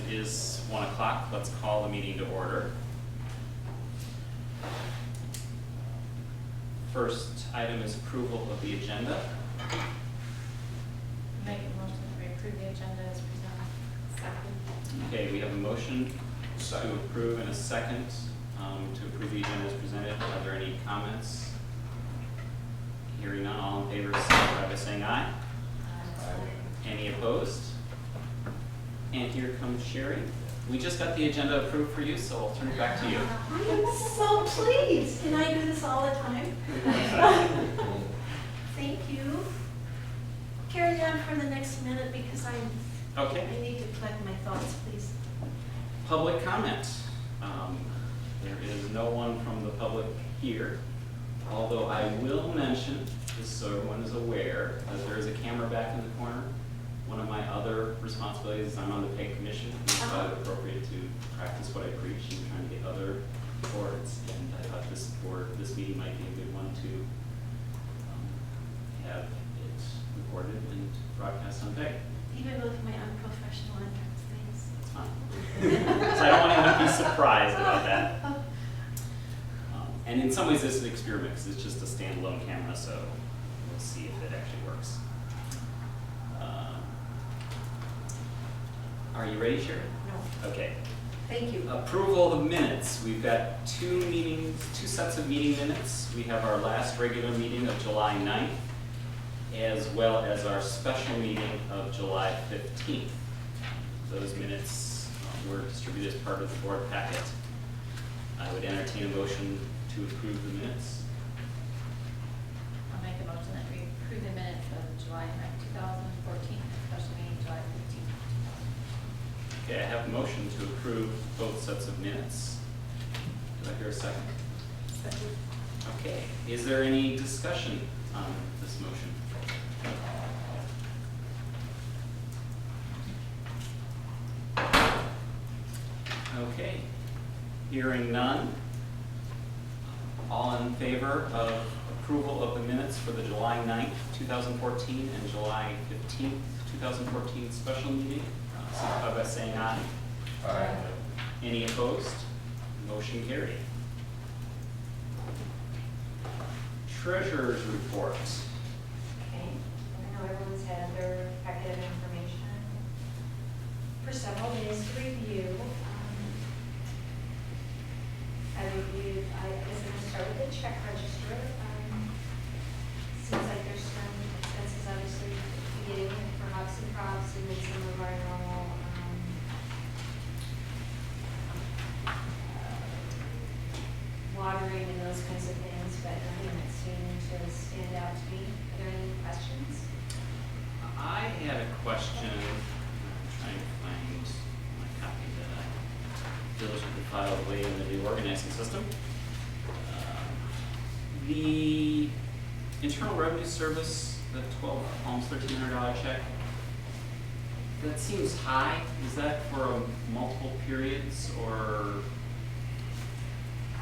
It is 1 o'clock. Let's call the meeting to order. First item is approval of the agenda. Make a motion that we approve the agenda as presented. Second. Okay, we have a motion to approve and a second to approve the agenda as presented. Are there any comments? Hearing none, all in favor signify by saying aye. Any opposed? And here comes Sherry. We just got the agenda approved for you, so I'll turn it back to you. I am so pleased. Can I do this all the time? Thank you. Carry on for the next minute because I Okay. need to collect my thoughts, please. Public comment. There is no one from the public here, although I will mention, just so everyone is aware, that there is a camera back in the corner. One of my other responsibilities is I'm on the pay commission, and I thought it appropriate to practice what I preach and trying to get other boards, and I thought this meeting might be a good one to have it recorded and broadcast on pay. Even with my unprofessional entrance things. That's fine. So I don't want anyone to be surprised about that. And in some ways this is an experiment because it's just a standalone camera, so we'll see if it actually works. Are you ready, Sherry? No. Okay. Thank you. Approval of the minutes. We've got two sets of meeting minutes. We have our last regular meeting of July 9th, as well as our special meeting of July 15th. Those minutes were distributed as part of the board packet. I would entertain a motion to approve the minutes. I'll make a motion that we approve the minutes of July 9th, 2014, especially meeting July 15th. Okay, I have a motion to approve both sets of minutes. Do I hear a second? Second. Okay, is there any discussion on this motion? Okay, hearing none. All in favor of approval of the minutes for the July 9th, 2014 and July 15th, 2014 special meeting, signify by saying aye. Aye. Any opposed? Motion carried. Treasurer's report. Okay, I know everyone's had their packet of information for several days to review. I guess I'm going to start with the check register. Seems like there's some expenses obviously getting in for hops and props and then some of our normal watering and those kinds of things, but nothing that seemed to stand out to me. Are there any questions? I had a question. I'm trying to find my copy that I diligently filed away in the new organizing system. The Internal Revenue Service, the almost $1,300 check, that seems high. Is that for multiple periods or?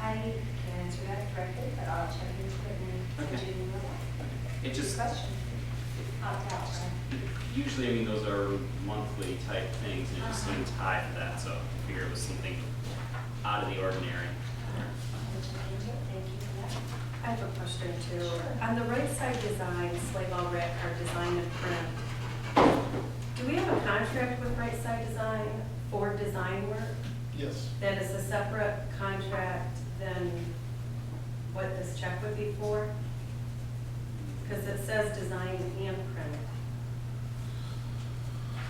I can answer that directly, but I'll check into it and Okay. send you an email. It just, Question. Opt out, right? usually, I mean, those are monthly type things, and it just seemed high for that, so I figured it was something out of the ordinary. I'll check into it. Thank you for that. I have a question too. On the right side design, slave all red, or design and print, do we have a contract with right side design for design work? Yes. That is a separate contract than what this check would be for? Because it says design and print.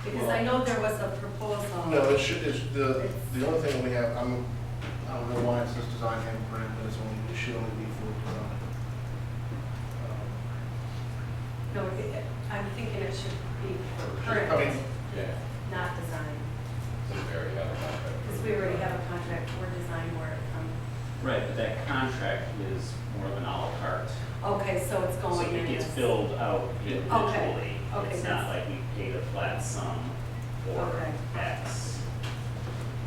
Because I know there was a proposal. No, it should, the only thing we have, I don't know why it says design and print, but it should only be for design. No, I'm thinking it should be for I print, mean, Yeah, not design. so we already have a contract. Because we already have a contract for design work. Right, but that contract is more of an à la carte. Okay, so it's So going in it gets as- billed out Okay, individually. okay, It's not that's- like we paid a flat sum for Okay. X.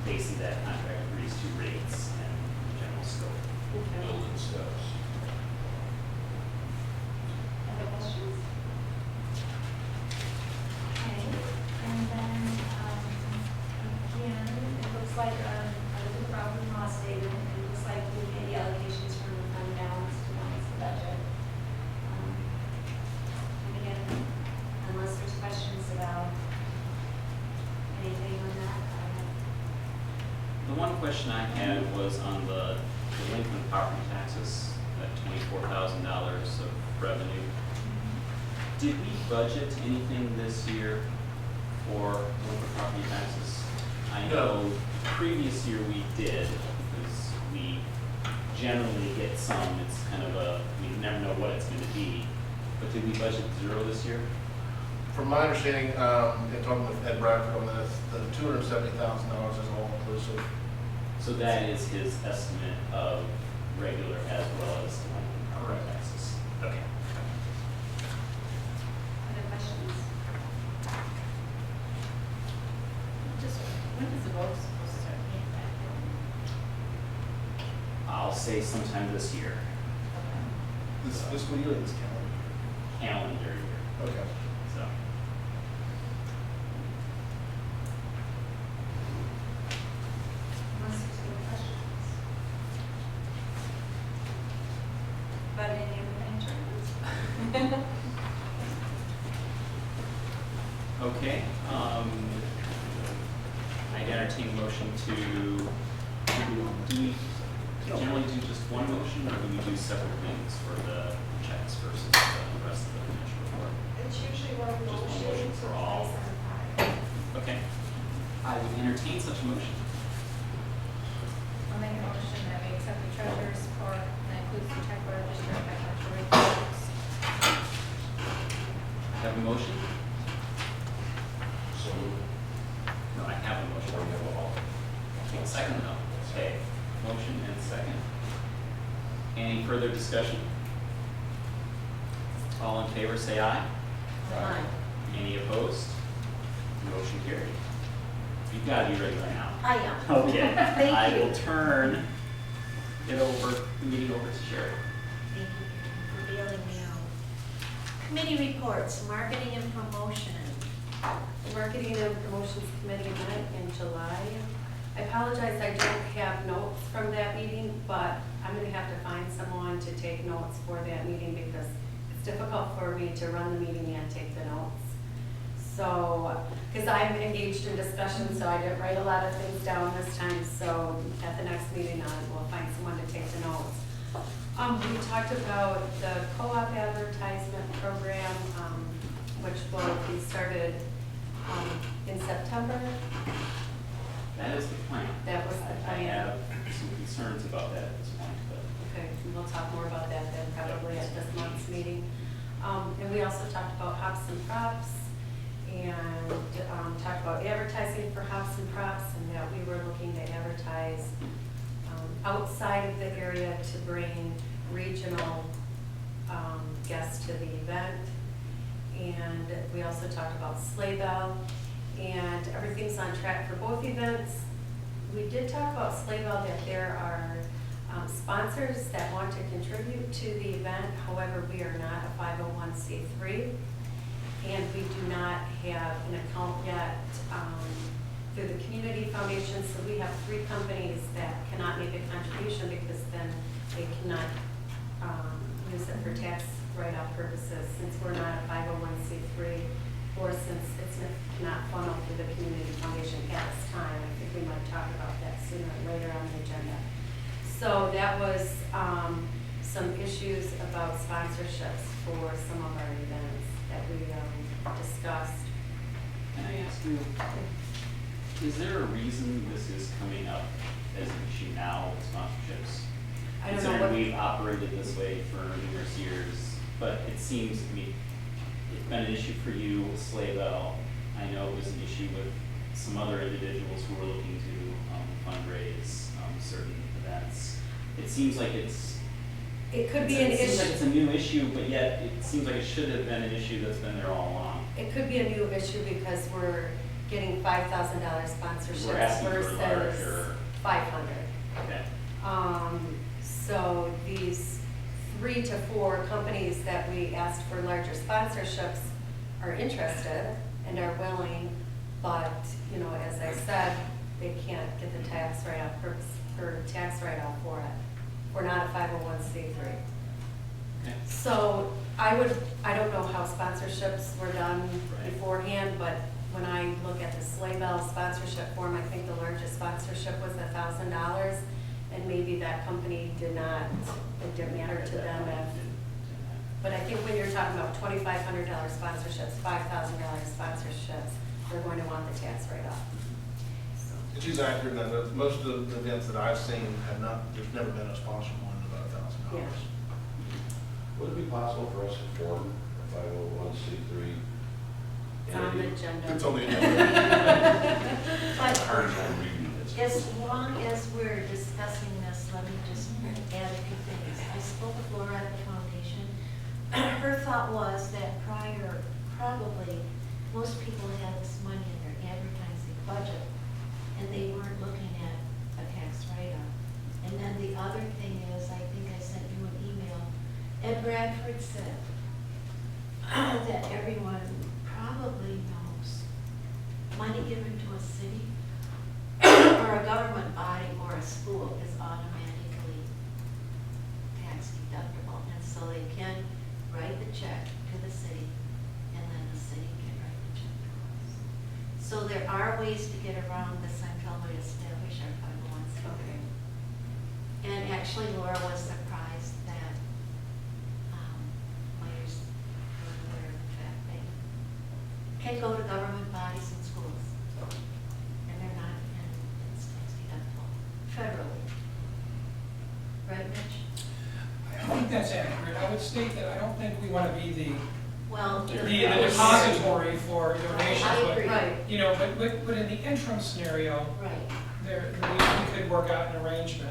Basically, that contract agrees to rates and general scope. Okay. Building steps. Other questions? Okay, and then, again, looks like, I looked at the profit and loss statement, and it looks like we made the allocations from the fund balance to balance the budget. And again, unless there's questions about anything on that, The one question I had was on the delinquent property taxes, that $24,000 of revenue. Did we budget anything this year for delinquent property taxes? I know previous year we did, because we generally get some, it's kind of a, we never know what it's gonna be. But did we budget 0 this year? From my understanding, in talking with Ed Bradford on this, the $270,000 is all inclusive. So that is his estimate of regular as well as delinquent property Correct. taxes. Okay. other questions? Just, when is the vote supposed to start being back? I'll say sometime this year, This fiscal year or this calendar? calendar year, Okay. so. Unless there's any questions. About any of the bank charges? Okay, I'd entertain a motion to, do we generally do just one motion, or do we do separate things for the checks versus the rest of the financial report? It's usually one Just one motion motion to for all. place on file. Okay, I would entertain such a motion. I'll make a motion that we accept the treasurer's report, and that includes the check register and financial reports. Have a motion? So, No, I have a motion. Take a second though. Okay, motion and second. Any further discussion? All in favor, say aye. Aye. Any opposed? Motion carried. You've got to be ready right now. I am. Okay. Thank I you. will turn it over, the meeting over to Sherry. Thank you for bailing me out. Committee reports, marketing and promotion. The Marketing and Promotions Committee met in July. I apologize, I don't have notes from that meeting, but I'm gonna have to find someone to take notes for that meeting because it's difficult for me to run the meeting and take the notes. So, because I'm engaged in discussion, so I didn't write a lot of things down this time, so at the next meeting, we'll find someone to take the notes. We talked about the co-op advertisement program, which will be started in September. That is the plan. That was the I plan. have some concerns about that at this point, but Okay, we'll talk more about that then probably at this month's meeting. And we also talked about hops and props and talked about advertising for hops and props and that we were looking to advertise outside of the area to bring regional guests to the event. And we also talked about sleigh bell, and everything's on track for both events. We did talk about sleigh bell, that there are sponsors that want to contribute to the event. However, we are not a 501c3, and we do not have an account yet through the Community Foundation. So we have 3 companies that cannot make a contribution because then they cannot use it for tax write-off purposes, since we're not a 501c3, or since it's not funneled through the Community Foundation at this time. I think we might talk about that sooner or later on the agenda. So that was some issues about sponsorships for some of our events that we discussed. can I ask you, is there a reason this is coming up as an issue now with sponsorships? I don't know Considering what, we've operated this way for numerous years, but it seems to me it's been an issue for you with Sleigh Bell. I know it was an issue with some other individuals who were looking to fundraise certain events. It seems like it could be an it seems like issue. it's a new issue, but yet it seems like it should have been an issue that's been there all along. It could be a new issue because we're getting $5,000 We're sponsorships asking for versus larger. 500. Okay. So these 3 to 4 companies that we asked for larger sponsorships are interested and are willing, but, you know, as I said, they can't get the tax write-off for tax write-off for it. We're not a 501c3. Okay. So I don't know how sponsorships were done Right. beforehand, but when I look at the Sleigh Bell sponsorship form, I think the largest sponsorship was $1,000, and maybe that company did not, it didn't matter to them if, but I think when you're talking about $2,500 sponsorships, $5,000 sponsorships, they're going to want the tax write-off. She's accurate, in that most of the events that I've seen have not, there's never been a sponsored one about $1,000. Yeah. Would it be possible for us to form a 501c3? It's on the agenda. It's on the agenda. But Hard time reading it. as long as we're discussing this, let me just add a few things. I spoke with Laura at the foundation. Her thought was that prior, probably, most people had this money in their advertising budget, and they weren't looking at a tax write-off. And then the other thing is, I think I sent you an email, Ed Bradford said that everyone probably knows money given to a city or a government body or a school is automatically tax deductible. And so they can write the check to the city, and then the city can write the check to us. So there are ways to get around this until we establish our 501c3. Okay. And actually Laura was surprised that Myers were aware of the fact they can go to government bodies and schools. And they're not, and it's tax deductible federally. Right, Mitch? I think that's accurate. I would state that I don't think we want to be the Well, depository for donations. I but, agree. Right. You know, but in the interim scenario, Right. we could work out an arrangement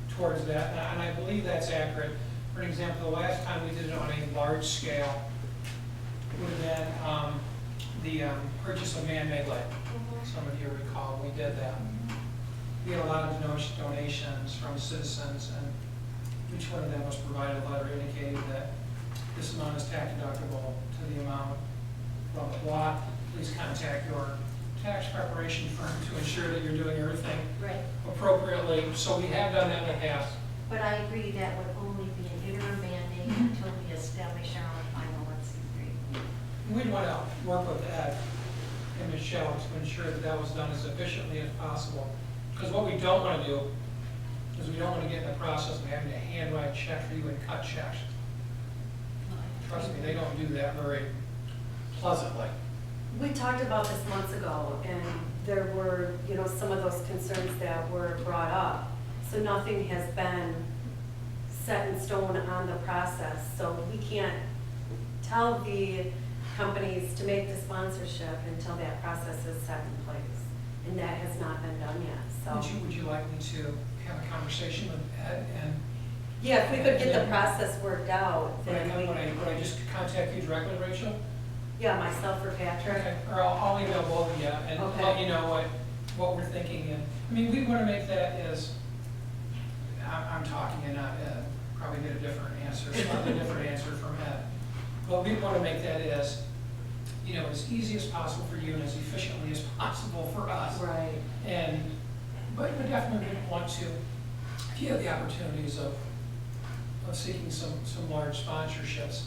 towards that, and I believe that's accurate. For example, the last time we did it on a large scale would have been the purchase of man-made lake. Some of you recall, we did that. We had a lot of donations from citizens, and each one of them was provided a letter indicating that this amount is tax deductible to the amount, blah, blah, blah. Please contact your tax preparation firm to ensure that you're doing everything Right. appropriately. So we have done that in the past. But I agree that would only be an interim mandate until we establish our own 501c3. We'd want to work with Ed and Michelle to ensure that that was done as efficiently as possible. Because what we don't want to do is we don't want to get in the process of having to handwrite checks for you and cut checks. Trust me, they don't do that very pleasantly. We talked about this months ago, and there were, you know, some of those concerns that were brought up. So nothing has been set in stone on the process. So we can't tell the companies to make the sponsorship until that process is set in place. And that has not been done yet, so. Would you like me to have a conversation with Ed and Yeah, if we could get the process worked out, would then we. I just contact you directly, Rachel? Yeah, myself or Patrick. Okay, or I'll email both of you and Okay. let you know what we're thinking. And I mean, we want to make that as, I'm talking and not Ed, probably get a different answer, slightly different answer from Ed. But we want to make that as, you know, as easy as possible for you and as efficiently as possible for us. Right. But we definitely want to, if you have the opportunities of seeking some large sponsorships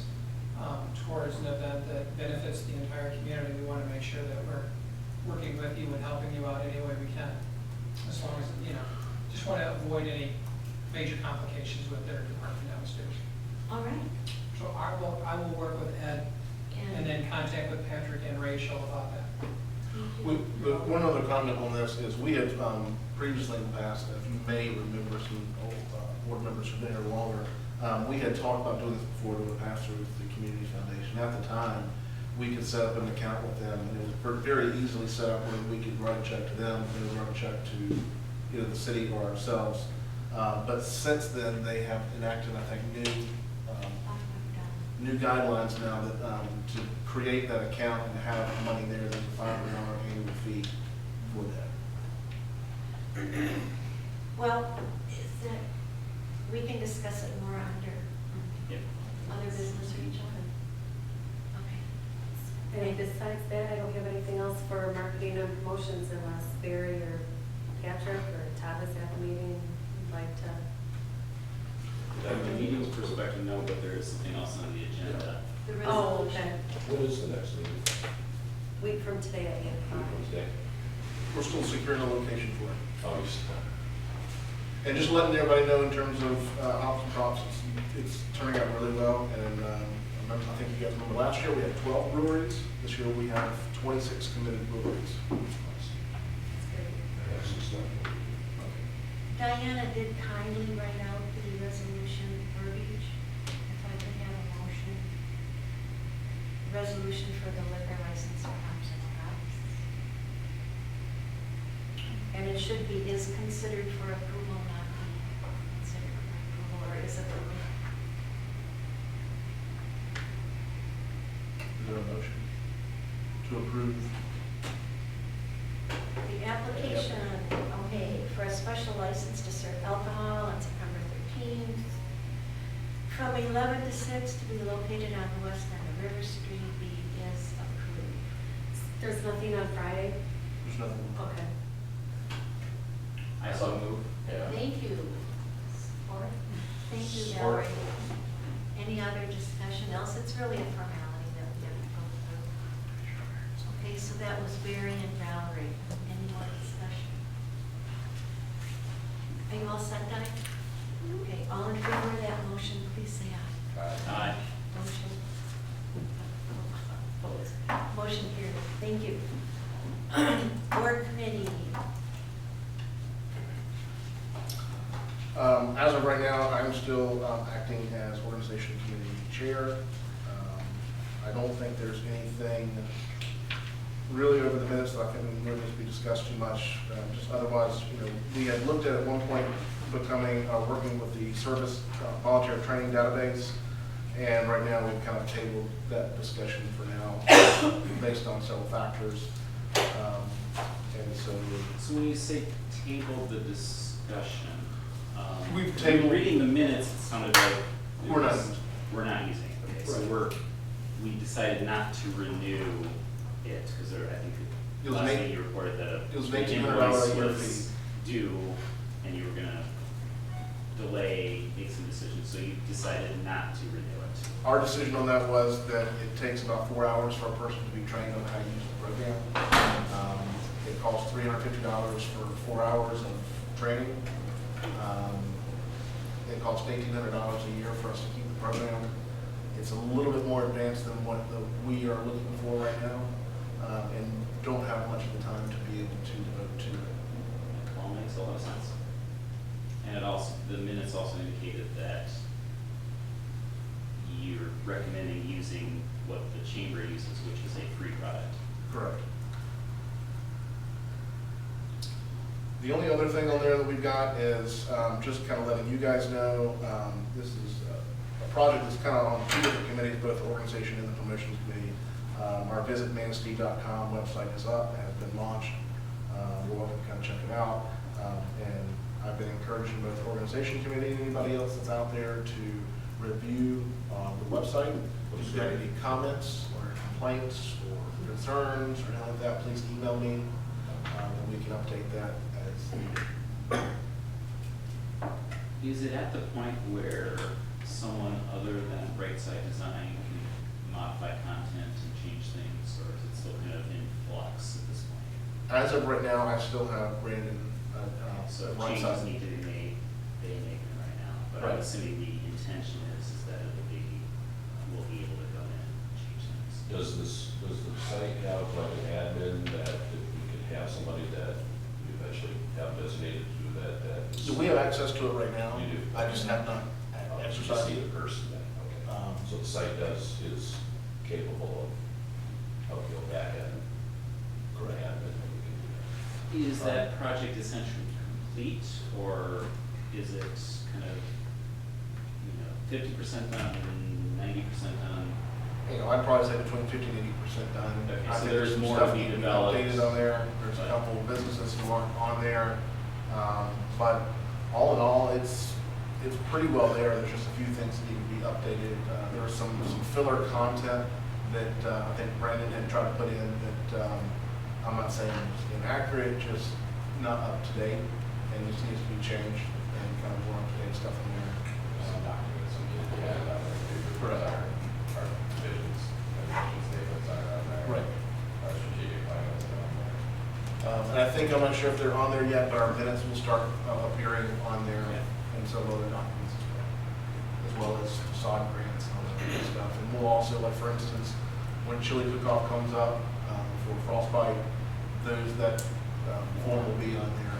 towards an event that benefits the entire community, we want to make sure that we're working with you and helping you out any way we can. As long as, you know, just want to avoid any major complications with their department downstairs. All right. So I will work with Ed and then contact with Patrick and Rachel about that. One other comment on this is we had previously in the past, if you may remember, some old board members who've been here longer, we had talked about doing this before to a pastor with the Community Foundation. At the time, we could set up an account with them, and it was very easily set up where we could write a check to them, and they would write a check to either the city or ourselves. But since then, they have enacted, I think, new guidelines now that to create that account and have money there, there's a $500 annual fee for that. Well, is that, we can discuss it more under Yep. other business or each other. Okay. And besides that, I don't have anything else for marketing and promotions unless Barry or was something else on the agenda. The Oh, resolution. okay. What is the next meeting? Week from today at 8 o'clock. Wednesday? We're still securing a location for it. August. And just letting everybody know in terms of hops and props, it's turning out really well. And I think you guys remember last year we had 12 breweries. This year we have 26 committed breweries. Excellent stuff. Diana did kindly write out the resolution verbiage. If I could have a motion. Resolution for the liquor license for hops and props. And it should be is considered for approval, not be considered for approval, or is approved. Is there a motion to approve? The application, okay, for a special license to serve alcohol on September 13th, from 11 to 6 to be located on the west end of River Street, B is approved. There's nothing on Friday? There's nothing. Okay. I so move. Yeah. Thank you. Support. Thank you, Support. Valerie. Any other discussion else? It's really a formality that we have to go through. Okay, so that was Barry and Valerie. Any more discussion? Are you all set, Di? Okay, all in favor of that motion, please say aye. Aye. Motion. Opposed. Motion carried. Thank you. Board committee. As of right now, I'm still acting as organization committee chair. I don't think there's anything really over the minutes that I think really needs to be discussed too much. Just otherwise, we had looked at one point becoming, working with the service volunteer training database. And right now, we've kind of tabled that discussion for now based on several factors. And so So when you say table the discussion, We've when tabled- reading the minutes, it sounded like it We're not was- using it. We're not using it. Okay, so Right. we decided not to renew it because I think It was last an thing you reported that it was an an $1,800 invoice a year was due and you were gonna delay, make some decisions, so you decided not to renew it. our decision on that was that it takes about 4 hours for a person to be trained on how to use the program. It costs $350 for 4 hours of training. It costs $1,800 a year for us to keep the program. It's a little bit more advanced than what we are looking for right now, and don't have much of the time to be able to devote to it. Well, makes a lot of sense. And it also, the minutes also indicated that you're recommending using what the chamber uses, which is a free product. Correct. The only other thing on there that we've got is just kind of letting you guys know, this is a project that's kind of on 2 different committees, both the organization and the promotions committee. Our Visit Manistee.com website is up, has been launched. You're welcome to kind of check it out. And I've been encouraging both the organization committee and anybody else that's out there to review the website. If you have any comments or complaints or concerns or anything like that, please email me, and we can update that as needed. Is it at the point where someone other than Right Side Design can modify content and change things, or is it still kind of in flux at this point? As of right now, I still have Brandon, So Right changes Side. need to be made, they make them right now, but I'm Right. assuming the intention is that we'll be able to go in and change things. Does the site have like an admin that if we could have somebody that we eventually have designated to do that is? So we have access to it right now. You do? I just have not You just exercised need it. a person then, okay. So the site is capable of the back end. Correct. Admin, that we can do that. Is that project essentially complete, or is it kind of, 50% done and 90% done? I'd probably say between 50 and 80% done. Okay, I so think there's some more stuff to be needs developed. Updated on there. There's a couple of businesses who aren't on there. But all in all, it's pretty well there. There's just a few things that need to be updated. There was some filler content that I think Brandon had tried to put in that I'm not saying is inaccurate, just not up to date, and just needs to be changed and kind of more up to date stuff in there. some documents we can add on there too. Correct. Our visions and mission statements are on there. Right. Our strategic plans are on there. And I think, I'm not sure if they're on there yet, but our minutes will start appearing on there and some other documents as well as sod grants and all that good stuff. And we'll also, like for instance, when chili cook-off comes up for frostbite, that form will be on there.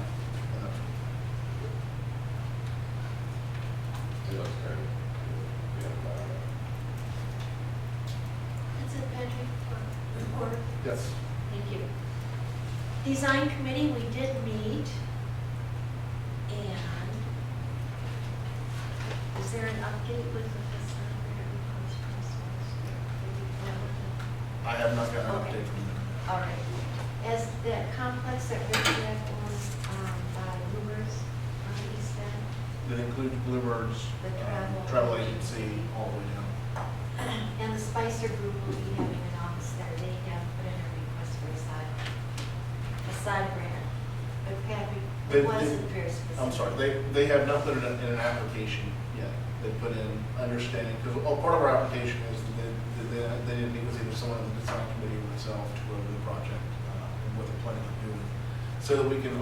It looks great. We have that on there. That's it, Patrick, for report. Yes. Thank you. Design committee, we did meet, and is there an update with the facade request process? I have not got an Okay. update from them. All right. As that complex that Rick had was by Rumors on the east end, That includes Bluebirds, The travel agency, all the way down. and the Spicer Group will be having an office there. They have put in a request for a side grant. But Patrick, They- it wasn't very specific. I'm sorry, they have not put it in an application yet. They put in understanding, because part of our application is that they didn't meet with either someone on the design committee or myself to go over the project and what they're planning on doing. So that we can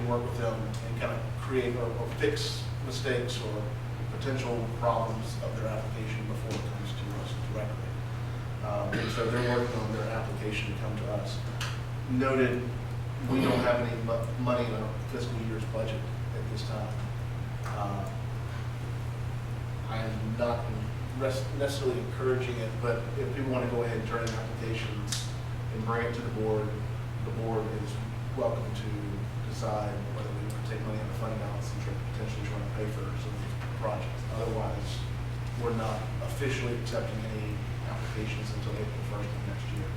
work with them and kind of create or fix mistakes or potential problems of their application before it comes to us directly. And so they're working on their application to come to us. Noted, we don't have any money in our fiscal year's budget at this time. I'm not necessarily encouraging it, but if people want to go ahead and turn in applications and bring it to the board is welcome to decide whether we want to take money out of fund balance and potentially try to pay for some of these projects. Otherwise, we're not officially accepting any applications until April 1st of next year.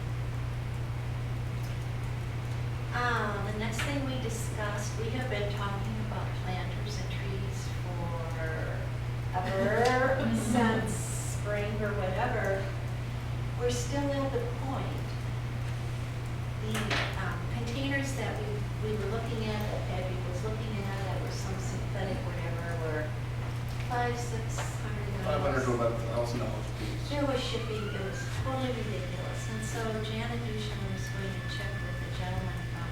The next thing we discussed, we have been talking about planters and trees forever, since spring or whatever. We're still at the point. The containers that we were looking at, that Patrick was looking at, that were some synthetic whatever, were $500-600. $500 to about $1,000 a piece. There was shipping, it was totally ridiculous. And so Janet Duchan was going to check with the gentleman from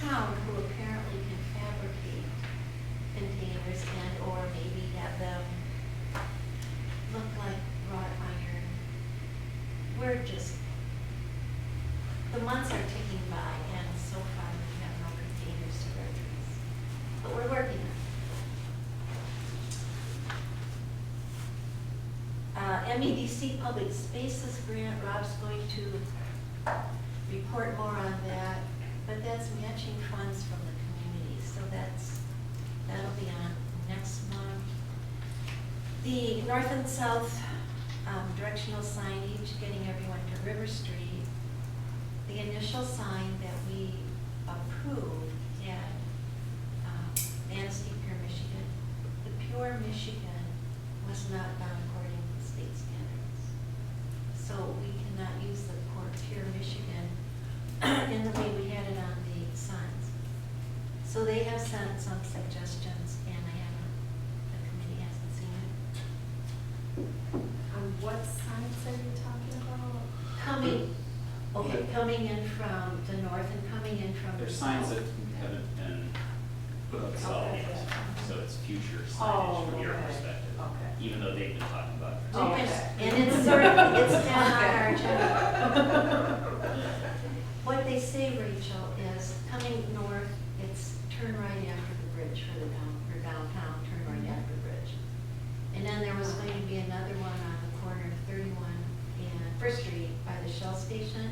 town who apparently can fabricate containers and or maybe have them look like wrought iron. We're just, the months are ticking by and so far we have no containers to our trees. But we're working on it. MEDC Public Spaces Grant, Rob's going to report more on that, but that's matching funds from the community, so that'll be on next month. The north and south directional signage, getting everyone to River Street. The initial sign that we approved had Manistee Pure Michigan. The Pure Michigan was not done according to the state standards. So we cannot use the Pure Michigan in the way we had it on the signs. So they have sent some suggestions and the committee hasn't seen it. What signs are you talking about? Coming in from the north and coming in from the There's south. signs that haven't been put up solid Okay. yet, so it's future Oh, signage from your okay. perspective. Okay. Even though they've been talking about it. Oh, Because- okay. And it's sort of, it's down on our agenda. What they say, Rachel, is coming north, it's turn right after the bridge for downtown, turn right after the bridge. And then there was going to be another one on the corner of 31 and First Street by the Shell station,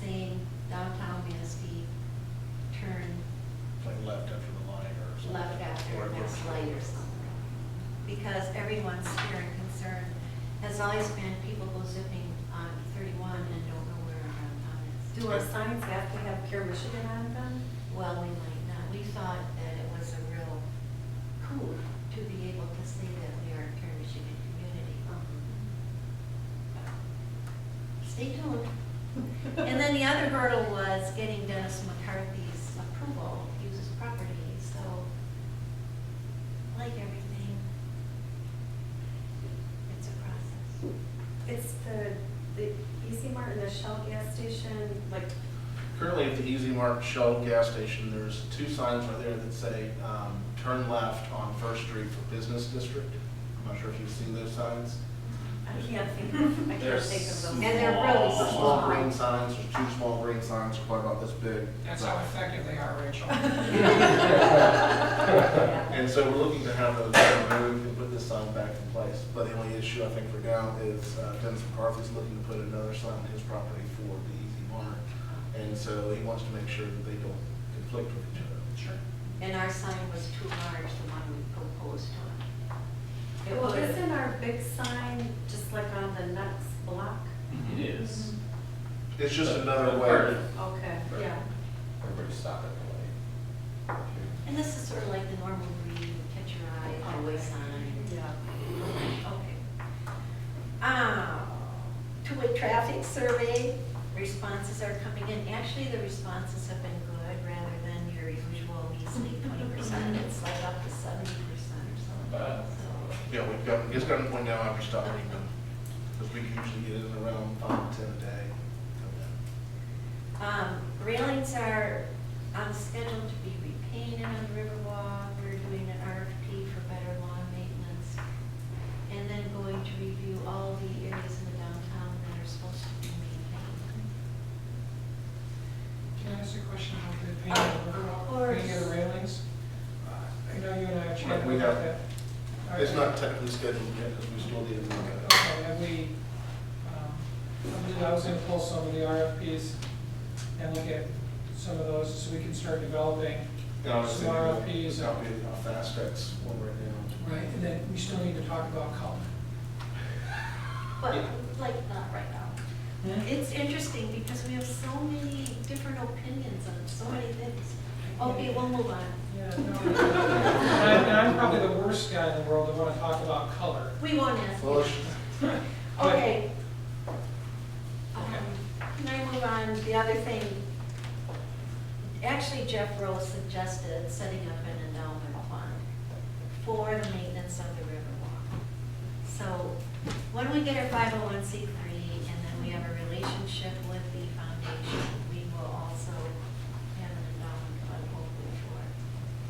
saying downtown Manistee, turn Like left after the line or something. left after Or- next light or something. Because everyone's fear and concern has always been people go zipping on 31 and don't know where our downtown is. Do our signs have to have Pure Michigan on them? Well, we might not. We thought that it was a real coup to be able to say that we are a pure Michigan community. Stay tuned. And then the other hurdle was getting Dennis McCarthy's approval to use his property. So, like everything, Mart Shell gas station, there's 2 signs right there that say, turn left on First Street for Business District. I'm not sure if you've seen those signs. I can't think They're of them. And they're really They're small. small green signs, there's 2 small green signs, they're probably about this big. That's how effective they are, Rachel. And so we're looking to have those removed and put this sign back in place. But the only issue I think for now is Dennis McCarthy's looking to put another sign on his property for the Easy Mart. And so he wants to make sure that they don't conflict with each other. Sure. And our sign was too large, the one we proposed on. It Well, would- isn't our big sign just like on the next block? It is. It's just another way. Okay, Right. yeah. Everybody stop at the light. And this is sort of like the normal green, catch your eye, highway sign. Yeah. Okay. Two-way traffic survey, responses are coming in. Actually, the responses have been good rather than your usual measly 20%. It's like up to 70% or something. So, Yeah, it's gotten to the point now I've stopped reading them. Because we usually get in around 5 to 10 a day. Railings are on schedule to be repainted on the Riverwalk. We're doing an RFP for better lawn maintenance. And then going to review all the areas in the downtown that are supposed to be maintained. Can I ask a question about the painting of the Of river, course. painting of the railings? I know you and I have chatted We about have- that. It's not technically scheduled yet because we still need to look at it. Okay, have we, I was gonna pull some of the RFPs and look at some of those so we can start developing And obviously, some RFPs. I'll be a Fast X one right now. Right, and then we still need to talk about color. But like, not right now. It's interesting because we have so many different opinions on so many things. Okay, we'll move on. Yeah, no. And I'm probably the worst guy in the world to wanna talk about color. We won't ask Well, you. it's- Okay. Okay. Can I move on? The other thing, actually Jeff Rose suggested setting up an endowment fund for the maintenance of the Riverwalk. So when we get our 501c3 and then we have a relationship with the foundation, we will also have an endowment fund hopefully for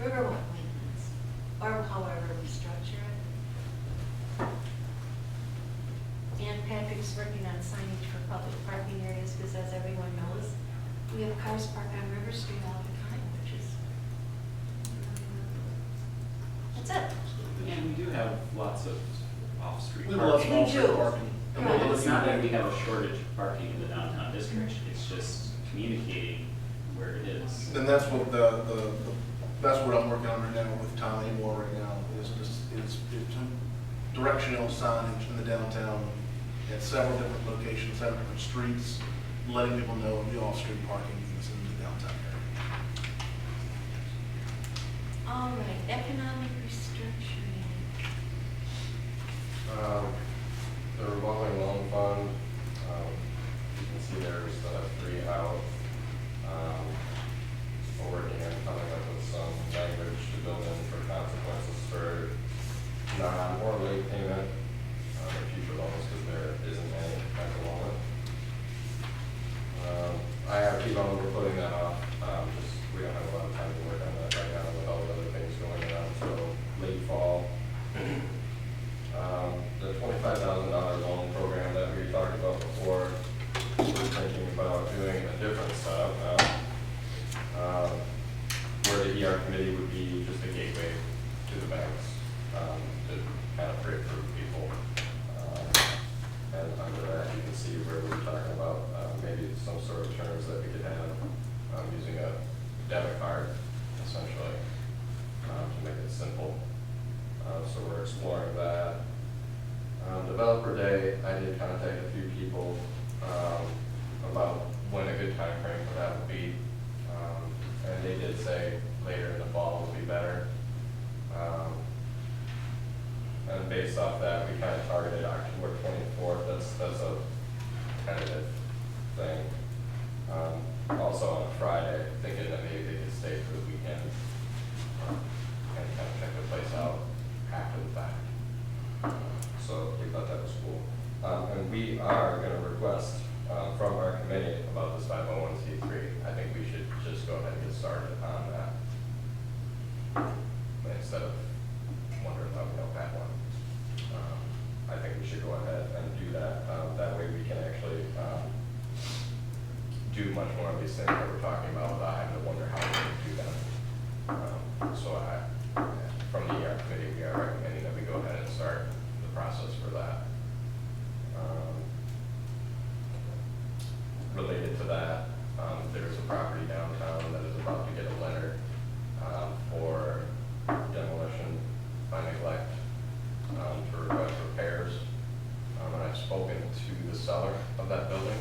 Riverwalk maintenance, or however we structure it. And Patrick's working on signage for public parking areas, because as everyone knows, we have cars parked on River Street all the time, which is. That's it. And we do have lots of off-street We have lots of parking. off-street do. parking. And we're Right. It's looking not that at- we have a shortage of parking in the downtown district, it's just communicating where it is. And that's what that's what I'm working on right now with Tom Amore right now, is directional signage in the downtown at several different locations, several different streets, letting people know the off-street parking is in the downtown area. All right, economic restructuring. The revolving loan fund, you can see there's 3 out. We're working on coming up with some language to build in for consequences for non or late payment, or future loans, because there isn't any at the moment. I have keep on, we're putting that off, just, we don't have a lot of time to work on that right now with all the other things going on, so late fall. The $25,000 loan program that we talked about before, we're thinking about doing a different setup now. Where the ER committee would be just a gateway to the banks, to kind of pre-approve people. And under that, you can see where we're talking about, maybe some sort of terms that we could have, using a debit card, essentially, to make it simple. So we're exploring that. Developer Day, I did contact a few people, about when a good time frame for that would be. And they did say later in the fall would be better. And based off that, we kind of targeted October 24th, that's a tentative thing. Also on a Friday, thinking that maybe they could stay for the weekend, and kind of check the place out after the fact. So we thought that was cool. And we are gonna request, from our committee, these things that we're talking about, without having to wonder how we're going to do them. So from the committee, we are recommending that we go ahead and start the process for that. Related to that, there's a property downtown that is about to get a letter for demolition by neglect to request repairs. And I've spoken to the seller of that building.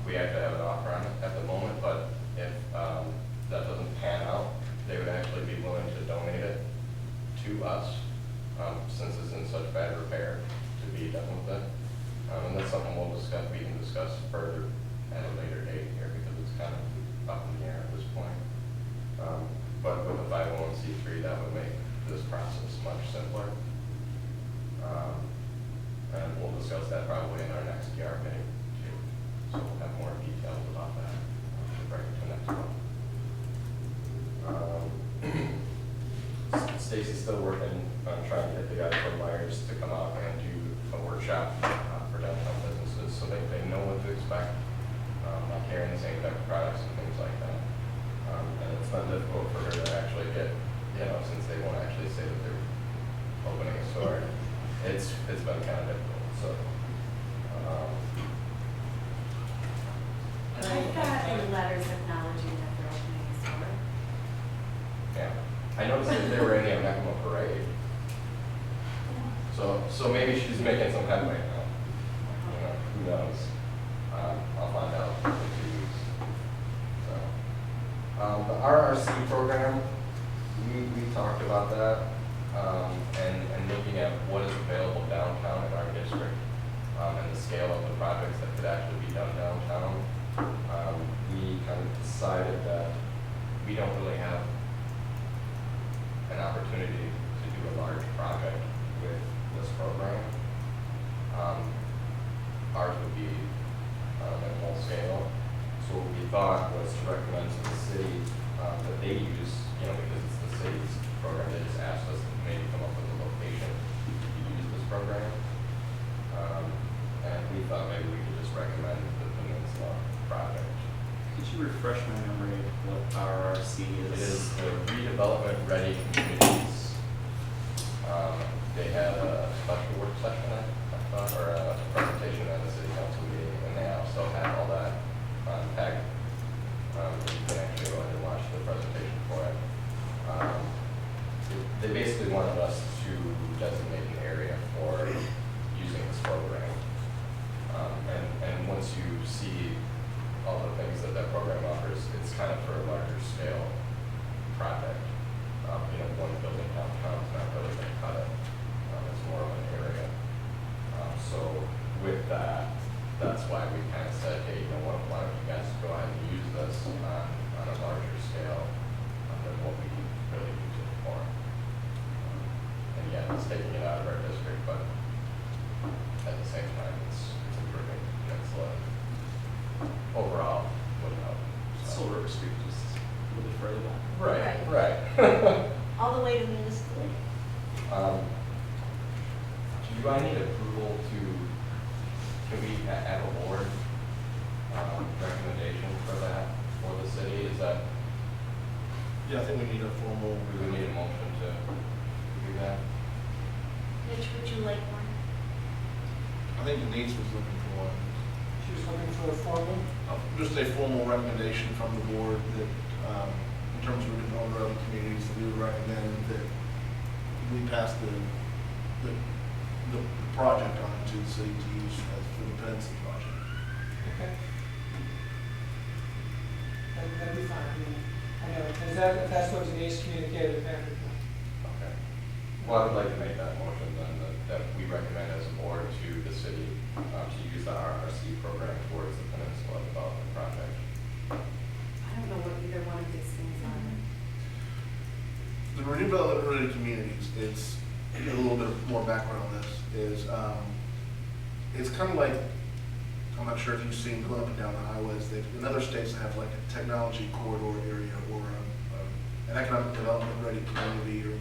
We actually have an offer on it at the moment, but if that doesn't pan out, they would actually be willing to donate it to us, since it's in such bad repair, to be done with it. And that's something we can discuss further at a later date here, because it's kind of up in the air at this point. But with a 501c3, that would make this process much simpler. And we'll discuss that probably in our next ER meeting too. So we'll have more details about that. We'll bring it to the next one. Stacy's still working on trying to get the guy from Myers to come out and do a workshop for downtown businesses, so they know what to expect, like carrying the same type of products and things like that. And it's not difficult for her to actually get, since they won't actually say that they're opening a store, it's been kind of difficult, so. I've gotten letters acknowledging that they're opening a store. Yeah, I noticed that they were in the Yakima parade. So maybe she's making some headway now. Who knows? I'll find out in 2 weeks. So, the RRC program, we talked about that, and looking at what is available downtown in our district, and the scale of the projects that could actually be done downtown. We kind of decided that we don't really have an opportunity to do a large project with this program. Ours would be minimal scale. So what we thought was to recommend to the city that they use, because it's the city's program, they just asked us to maybe come up with a location to use this program. And we thought maybe we could just recommend the Peninsula project. Could you refresh my memory of what RRC is? It is the redevelopment ready communities. They had a special work session, I thought, or a presentation at the city council meeting, and they also had all that tagged. You can actually go ahead and watch the presentation for it. They basically wanted us to designate an area for using this program. And once you see all the things that program offers, it's kind of for a larger scale project. One building downtown is not really going to cut it. It's more of an area. So with that, that's why we kind of said, hey, why don't you guys go ahead and use this on a larger scale than what we really use it for. And yeah, it's taking it out of our district, but at the same time, it's improving Peninsula overall without. Silver River Street, just a little bit further down. Right. All the way to Manistee. Do I need approval can we have a board recommendation for that for the city? Is that, Yeah, I think we need a formal. do we need a motion to do that? Mitch, would you like one? I think Denise was looking for one. She was looking for a formal. Just a formal recommendation from the board that, in terms of redevelopment of other communities, that we would recommend that we pass the project on to the city to use as for the Peninsula project. Okay. That'd be fine. I know, if that's what Denise communicated, Patrick. Okay. Well, I would like to make that motion then, that we recommend as a board to the city to use the RRC program towards the Peninsula Development Project. I don't know what either one of these things are. The redevelopment of ready communities, it's, to get a little bit more background on this, is, it's kind of like, I'm not sure if you've seen going up and down the highways, in other states they have like a technology corridor area or an economic development ready community, or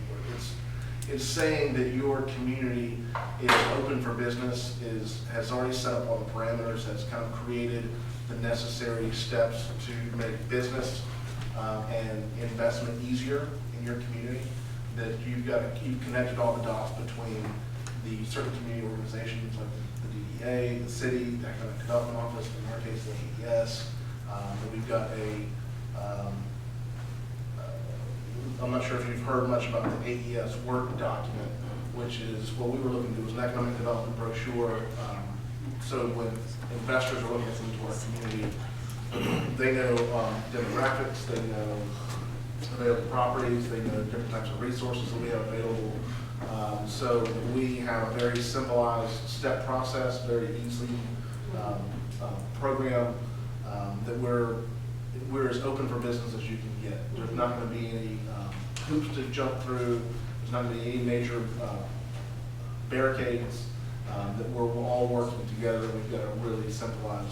it's saying that your community is open for business, has already set up all the parameters, has kind of created the necessary steps to make business and investment easier in your community. That you've connected all the dots between the certain community organizations like the DDA, the city, the Economic Development Office, in our case the AES. That we've got I'm not sure if you've heard much about the AES work document, which is what we were looking to do, was an economic development brochure. So when investors are looking into our community, they know demographics, they know available properties, they know different types of resources that we have available. So we have a very simplified step process, very easily program that we're as open for business as you can get. There's not going to be any hoops to jump through. There's not going to be any major barricades. That we're all working together. We've got a really simplified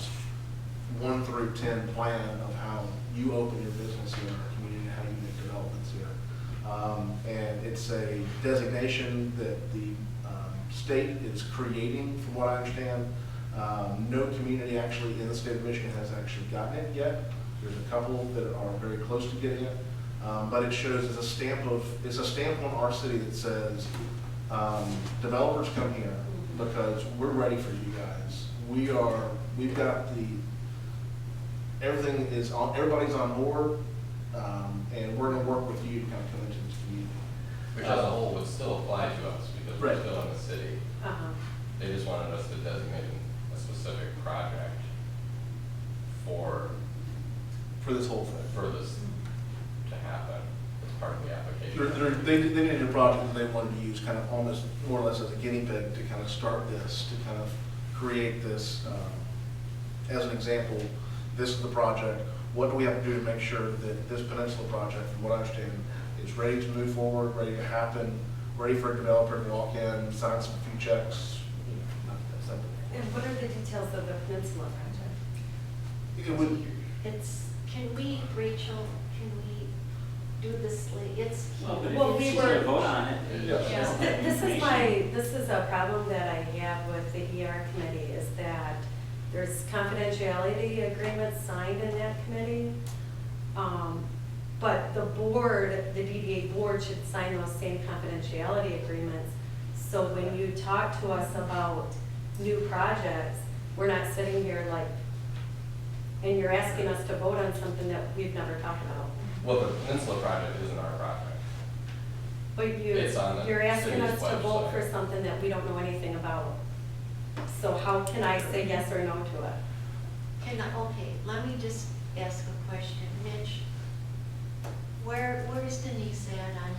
1 through 10 plan of how you open your business here in our community, how you make developments here. And it's a designation that the state is creating, from what I understand. No community actually in the state of Michigan has actually gotten it yet. There's a couple that are very close to getting it. But it shows as it's a stamp on our city that says, developers come here because we're ready for you guys. We've got everybody's on board, and we're gonna work with you to kind of come into this community. Which as a whole would still apply to us because we're Right. still in the city. They just wanted us to designate a specific project for For this whole thing. this to happen as part of the application. They needed a project that they wanted to use kind of almost more or less as a guinea pig to kind of start this, to kind of create this. As an example, this is the project. What do we have to do to make sure that this peninsula project, from what I understand, is ready to move forward, ready to happen, ready for a developer to walk in, sign some few checks, not that simple. And what are the details of the Peninsula project? It would, Rachel, can we do this, Well, but Well, if we she's were- gonna vote on it. Yes. Yes, this is a problem that I have with the ER committee, is that there's confidentiality agreements signed in that committee. But the board, the DDA board should sign those same confidentiality agreements. So when you talk to us about new projects, we're not sitting here like, and you're asking us to vote on something that we've never talked about. Well, the Peninsula project isn't our project. But It's on the you're asking us city's to vote for website. something that we don't know anything about. So how can I say yes or no to it? okay, let me just ask a question. Mitch, where's Denise at on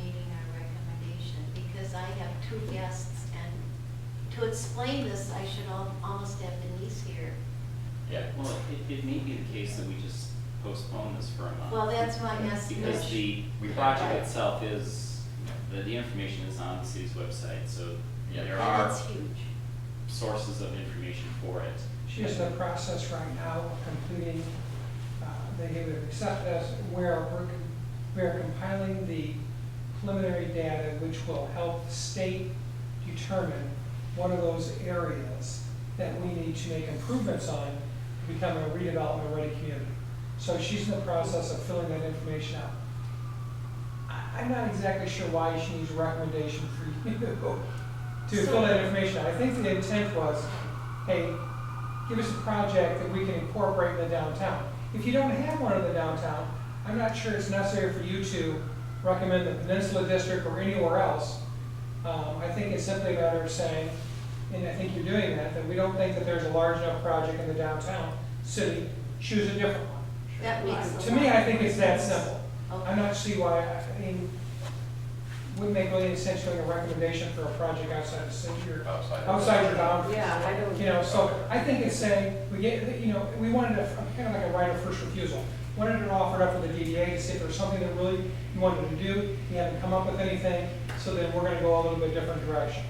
needing our recommendation? Because I have 2 guests, and to explain this, I should almost have Denise here. Yeah. Well, it may be the case that we just postpone this for a month. Well, that's why I asked Because Mitch. the project itself is, the information is on the city's website, so Yeah. there And are it's huge. sources of information for it. She's in the process right now of completing, they would accept us, we're compiling the preliminary data which will help the state determine one of those areas that we need to make improvements on to become a redevelopment ready community. So she's in the process of filling that information out. I'm not exactly sure why she needs a recommendation for you to fill that information out. I think the intent was, hey, give us a project that we can incorporate in the downtown. If you don't have one in the downtown, I'm not sure it's necessary for you to recommend the Peninsula District or anywhere else. I think it's simply a matter of saying, and I think you're doing that we don't think that there's a large enough project in the downtown city, choose a different one. That makes a To me, lot I think of it's that sense. simple. Okay. I'm not see why, I mean, wouldn't make really any sense doing a recommendation for a project outside the city or outside your boundaries. Yeah, I don't. You know, so I think it's saying, we wanted kind of like a right of first refusal. Wanted it offered up for the DDA to see if there was something that really you wanted to do, you haven't come up with anything, so then we're gonna go a little bit different direction.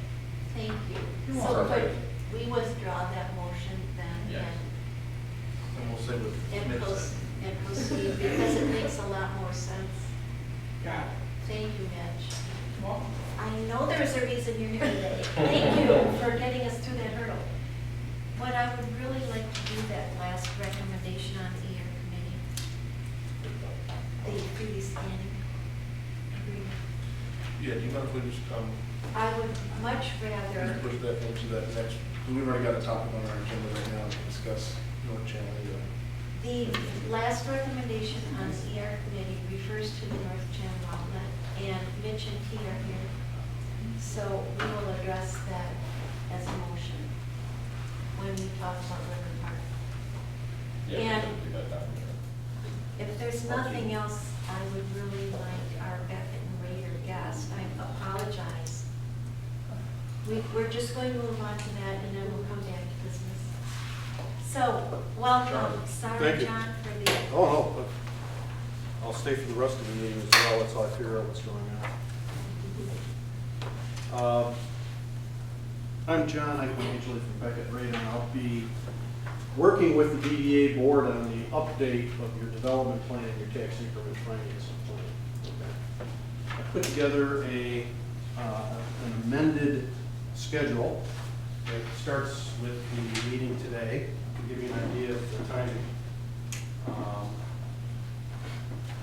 Thank you. You're So welcome. could we withdraw that motion then? Yeah. and we'll see what And Mitch said. proceed, because it makes a lot more sense. Got it. Thank you, Mitch. Well, I know there's a reason you're here today. Thank you for getting us through that hurdle. What I would really like to do, that last recommendation on the ER committee, the 3D scanning agreement. Yeah, do you mind if we just, I would much rather, push that into that next, we've already got a topic on our agenda right now to discuss North Channel. the last recommendation on the ER committee refers to the North Channel outlet, and Mitch and T are here. So we will address that as a motion when we talk about River Park. Yeah, And we can do that down there. if there's nothing else, I would really like our Beckett and Raider guest, I apologize. We're just going to move on to that, and then we'll come back to business. So, welcome. John. Sorry, Thank you. John, for the, Oh, no, but I'll stay for the rest of the meeting as well, until I figure out what's going on. I'm John, I'm originally from Beckett Raider, and I'll be working with the DDA board on the update of your development plan and your tax increment financing plan. Okay. I put together an amended schedule that starts with the meeting today, to give you an idea of the timing.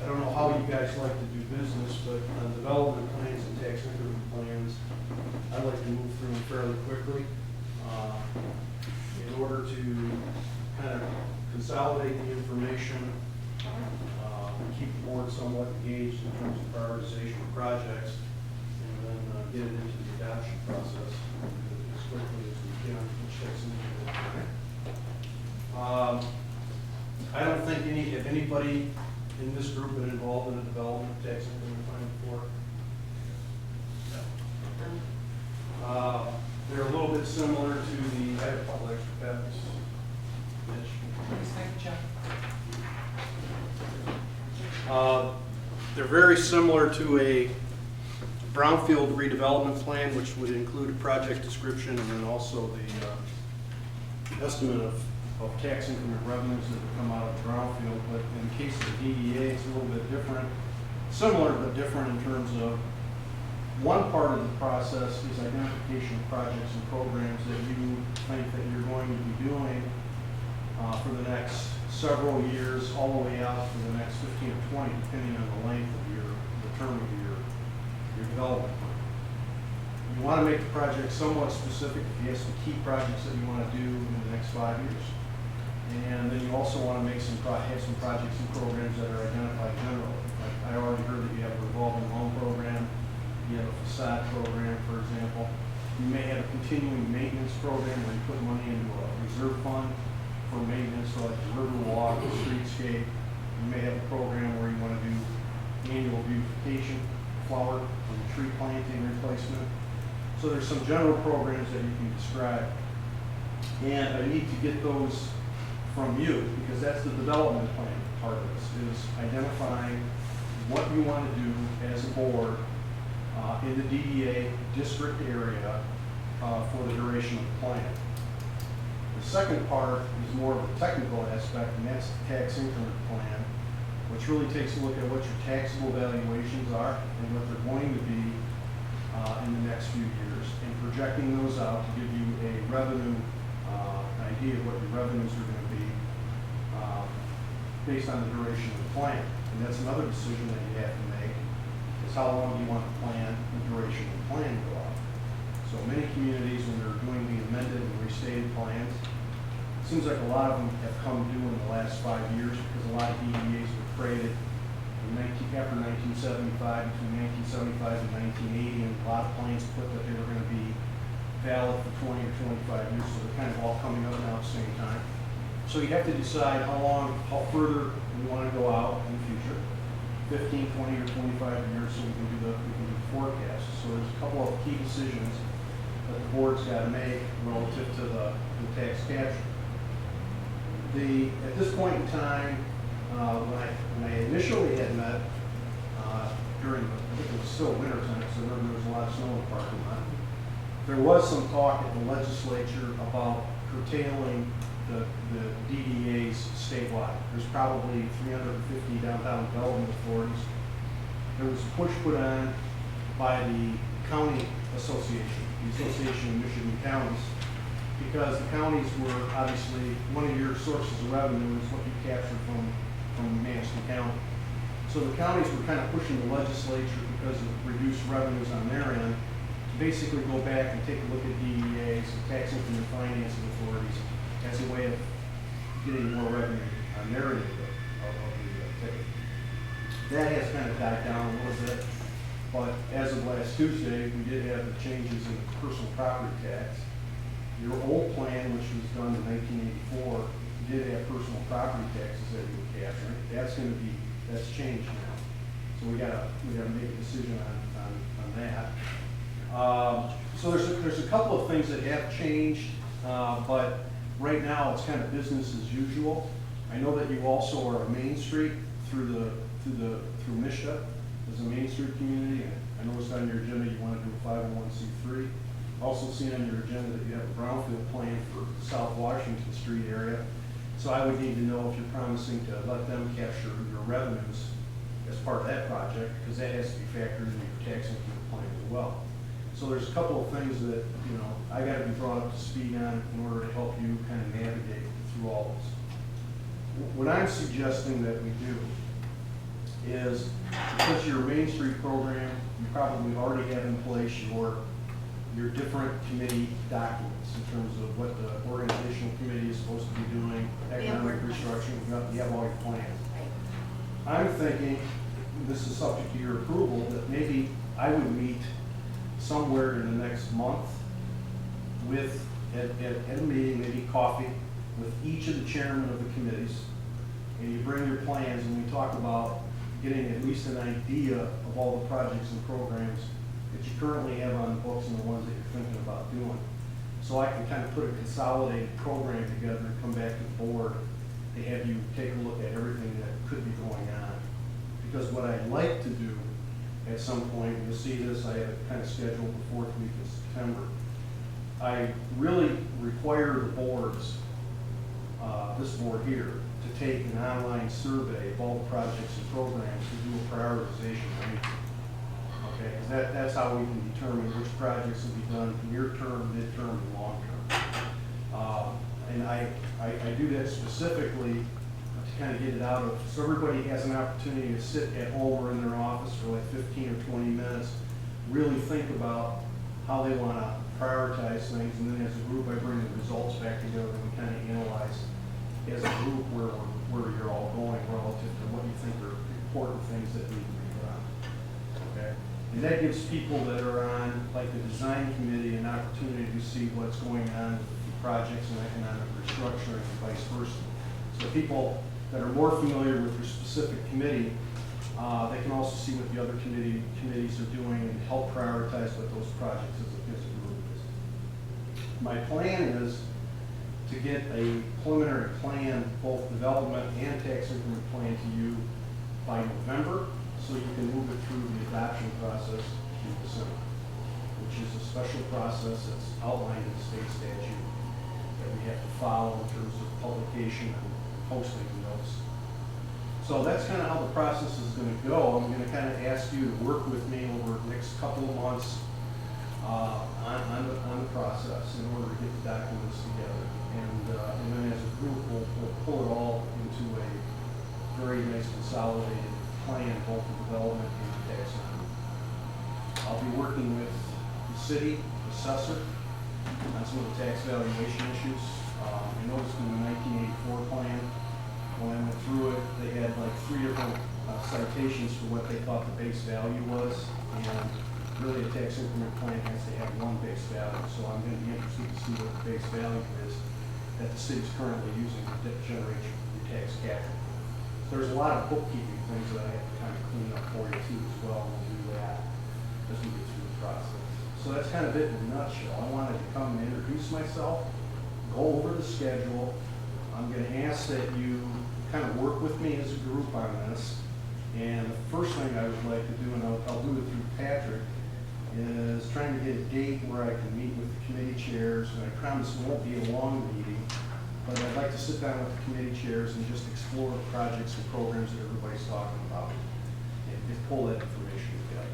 I don't know how you guys like to do business, but on development plans and tax increment plans, I like to move through them fairly quickly in order to kind of consolidate the information, keep the board somewhat engaged in terms of prioritization of projects, and then get it into the adoption process as quickly as we can, which takes a little bit of time. I don't think anybody in this group been involved in a development tax increment plan before. They're a little bit similar to the agricultural patents. thank you, John. They're very similar to a brownfield redevelopment plan, which would include a project description and then also the estimate of tax increment revenues that would come out of the brownfield. But in the case of the DDA, it's a little bit different, similar but different in terms of one part of the process is identification of projects and programs that you think that you're going to be doing for the next several years, all the way out for the next 15 or 20, depending on the length of the term of your development plan. You want to make the project somewhat specific if you have some key projects that you want to do in the next 5 years. And then you also want to make have some projects and programs that are identified generally. Like I already heard that you have a revolving loan program, you have a facade program, for example. You may have a continuing maintenance program where you put money into a reserve fund for maintenance, so like the river walk, the streetscape. You may have a program where you want to do annual beautification, flower, and tree planting replacement. So there's some general programs that you can describe. And I need to get those from you, because that's the development plan part of this, is identifying what you want to do as a board in the DDA district area for the duration of the plan. The second part is more of a technical aspect, and that's the tax increment plan, which really takes a look at what your taxable valuations are and what they're going to be in the next few years, and projecting those out to give you a revenue idea of what your revenues are going to be based on the duration of the plan. And that's another decision that you have to make, is how long do you want the plan, the duration of the plan to go out. So many communities, when they're doing the amended and restated plans, it seems like a lot of them have come due in the last 5 years, because a lot of DDAs were created after 1975, between 1975 and 1980, and a lot of plans put that they were going to be valid for 20 or 25 years, so they're kind of all coming up now at the same time. So you have to decide how further you want to go out in the future, 15, 20, or 25 years, so we can do the forecast. So there's a couple of key decisions that the board's got to make relative to the tax capture. At this point in time, when I initially had met during, I think it was still winter time, so I remember there was a lot of snow in the parking lot. There was some talk at the legislature about curtailing the DDAs statewide. There's probably 350 downtown development authorities. There was a push put on by the county association, the Association of Michigan Counties, because the counties were obviously, one of your sources of revenue is what you capture from Manistee County. So the counties were kind of pushing the legislature because of reduced revenues on their end to basically go back and take a look at DEAs and tax increment financing authorities as a way of getting more revenue on their end of the ticket. That has kind of died down a little bit, but as of last Tuesday, we did have the changes in personal property tax. Your old plan, which was done in 1984, did have personal property taxes that you were capturing. That's changed now. So we gotta make a decision on that. So there's a couple of things that have changed, but right now it's kind of business as usual. I know that you also are a Main Street through MSDDA as a Main Street community. And I noticed on your agenda you want to do a 501c3. Also seen on your agenda that you have a brownfield plan for South Washington Street area. So I would need to know if you're promising to let them capture your revenues as part of that project, because that has to be factored into your tax increment plan as well. So there's a couple of things that, you know, I got to be brought up to speed on in order to help you kind of navigate through all this. What I'm suggesting that we do is, because your Main Street program, you probably already have in place your different committee documents in terms of what the organizational committee is supposed to be doing, economic restructuring, you have all your plans. I'm thinking, this is subject to your approval, that maybe I would meet somewhere in the next month at a meeting, maybe coffee, with each of the chairmen of the committees, and you bring your plans and we talk about getting at least an idea of all the projects and programs that you currently have on the books and the ones that you're thinking about doing. So I can kind of put a consolidated program together and come back to the board to have you take a look at everything that could be going on. Because what I'd like to do at some point, you'll see this, I have it kind of scheduled the 4th week of September. I really require the boards, this board here, to take an online survey of all the projects and programs to do a prioritization ranking. Okay, that's how we can determine which projects will be done near term, mid-term, and long term. And I do that specifically to kind of get it out of, so everybody has an opportunity to sit at home or in their office for like 15 or 20 minutes, really think about how they want to prioritize things, and then as a group I bring the results back together and we kind of analyze as a group where you're all going relative to what you think are important things that need to be done. Okay? And that gives people that are on like the design committee an opportunity to see what's going on with the projects and economic restructuring and vice versa. So people that are more familiar with your specific committee, they can also see what the other committees are doing and help prioritize what those projects as a group is. My plan is to get a preliminary plan, both development and tax increment plan to you by November, so you can move it through the adoption process in December, which is a special process that's outlined in the state statute that we have to follow in terms of publication and posting notes. So that's kind of how the process is going to go. I'm going to kind of ask you to work with me over the next couple of months on the process in order to get the documents together. And then as a group, we'll pull it all into a very nice consolidated plan, both the development and the tax increment. I'll be working with the city assessor on some of the tax valuation issues. I noticed in the 1984 plan, when I went through it, they had like 3 different citations for what they thought the base value was, and really a tax increment plan has to have one base value. So I'm going to be interested to see what the base value is that the city's currently using to generate your tax capture. So there's a lot of bookkeeping things that I have to kind of clean up for you too as well, and we'll do that as we get through the process. So that's kind of it in a nutshell. I wanted to come and introduce myself, go over the schedule. I'm going to ask that you kind of work with me as a group on this. And the first thing I would like to do, and I'll do it through Patrick, is trying to get a date where I can meet with the committee chairs. And I promise it won't be a long meeting, but I'd like to sit down with the committee chairs and just explore the projects and programs that everybody's talking about and pull that information together.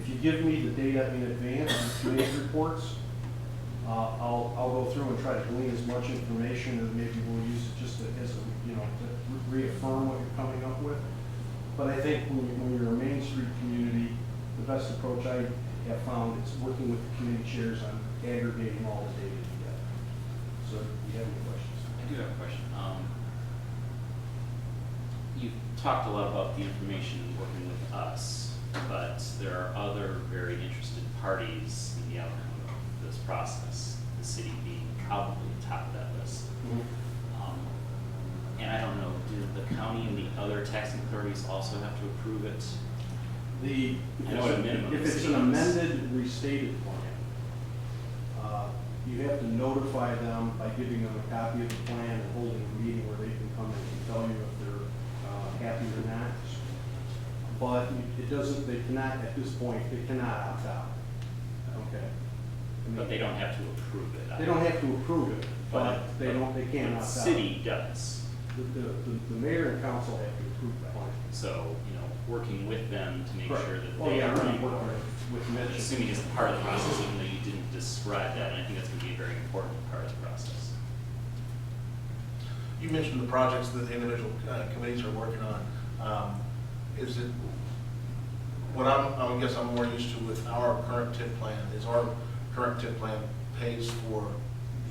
If if you give me the data in advance, the committee reports, I'll go through and try to glean as much information, and maybe we'll use it just as a, to reaffirm what you're coming up with. But I think when you're a Main Street community, the best approach I have found is working with the committee chairs on aggregating all the data together. So, do you have any questions? I do have a question. You've talked a lot about the information working with us, but there are other very interested parties in the outcome of this process, the city being probably the top of that list. And I don't know, do the county and the other taxing authorities also have to approve it? I know at a minimum If the it's city an must. amended, restated plan, you have to notify them by giving them a copy of the plan and holding a meeting where they can come in and tell you if they're happy or not. But it doesn't, they cannot, at this point, they cannot opt out. Okay? I mean, But they don't have to approve it. They don't have to approve it, but they can't The opt out. city does. The mayor and council have to approve the plan. So, working with them to make Right. sure that Oh, they yeah, are, really working with Mitch. assuming it's part of the process, even though you didn't describe that, and I think that's going to be a very important part of the process. You mentioned the projects that the individual committees are working on. Is it, what I guess I'm more used to with our current TIP plan, is our current TIP plan pays for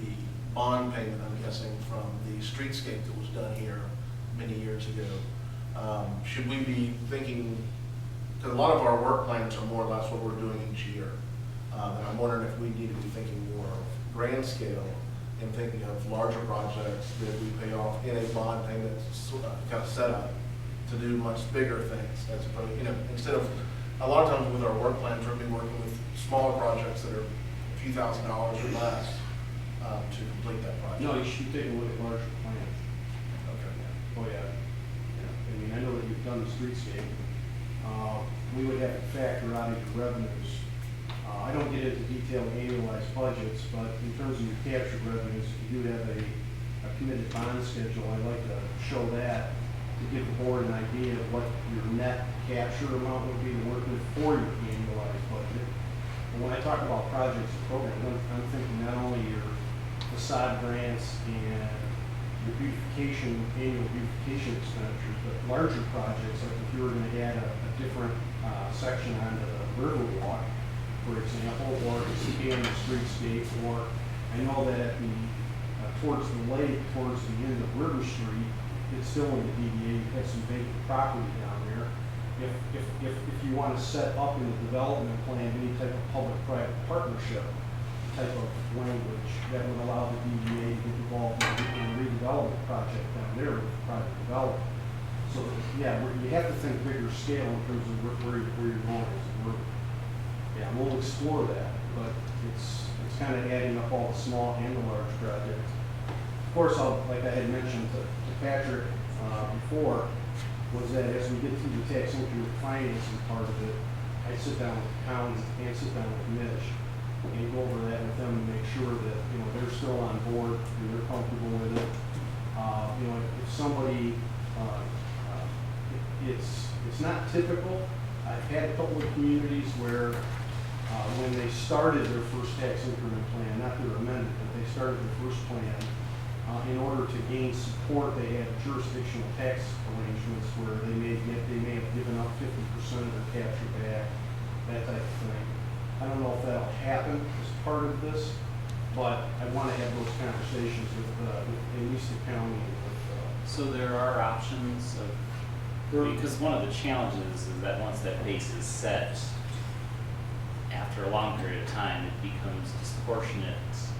the bond payment, I'm guessing, from the streetscape that was done here many years ago. Should we be thinking, because a lot of our work plans are more or less what we're doing each year. And I'm wondering if we need to be thinking more grand scale and thinking of larger projects that we pay off in a bond payment kind of setup to do much bigger things as opposed, instead of, a lot of times with our work plans, we're going to be working with smaller projects that are a few $1,000s or less to complete that project. No, you should take a look at larger plans. Okay. Oh, yeah. I mean, I know that you've done the streetscape. We would have to factor out your revenues. I don't get into detailed annualized budgets, but in terms of your captured revenues, if you do have a committed bond schedule, I'd like to show that to give the board an idea of what your net capture amount would be to work with for your annualized budget. And when I talk about projects and programs, I'm thinking not only your facade grants and your beautification, annual beautification expenditures, but larger projects, like if you were going to add a different section onto the Riverwalk, for example, or expand the streetscape, or I know that at the, towards the lake, towards the end of River Street, it's still in the DDA, you have some vacant property down there. If you want to set up in the development plan any type of public-private partnership type of language that would allow the DDA to get involved in a redevelopment project down there with private development. So, yeah, you have to think bigger scale in terms of where you're going as a group. Yeah, we'll explore that, but it's kind of adding up all the small and the large projects. Of course, like I had mentioned to Patrick before, was that as we get through the tax increment financing part of it, I sit down with the county and sit down with Mitch and go over that with them and make sure that, they're still on board and they're comfortable with it. If somebody, it's not typical. I've had a couple of communities where when they started their first tax increment plan, not their amendment, but they started their first plan, in order to gain support, they had jurisdictional tax arrangements where they may have given up 50% of their capture back, that type of thing. I don't know if that'll happen as part of this, but I want to have those conversations with at least the county and with. So there are options of, because one of the challenges is that once that base is set, after a long period of time, it becomes disproportionate.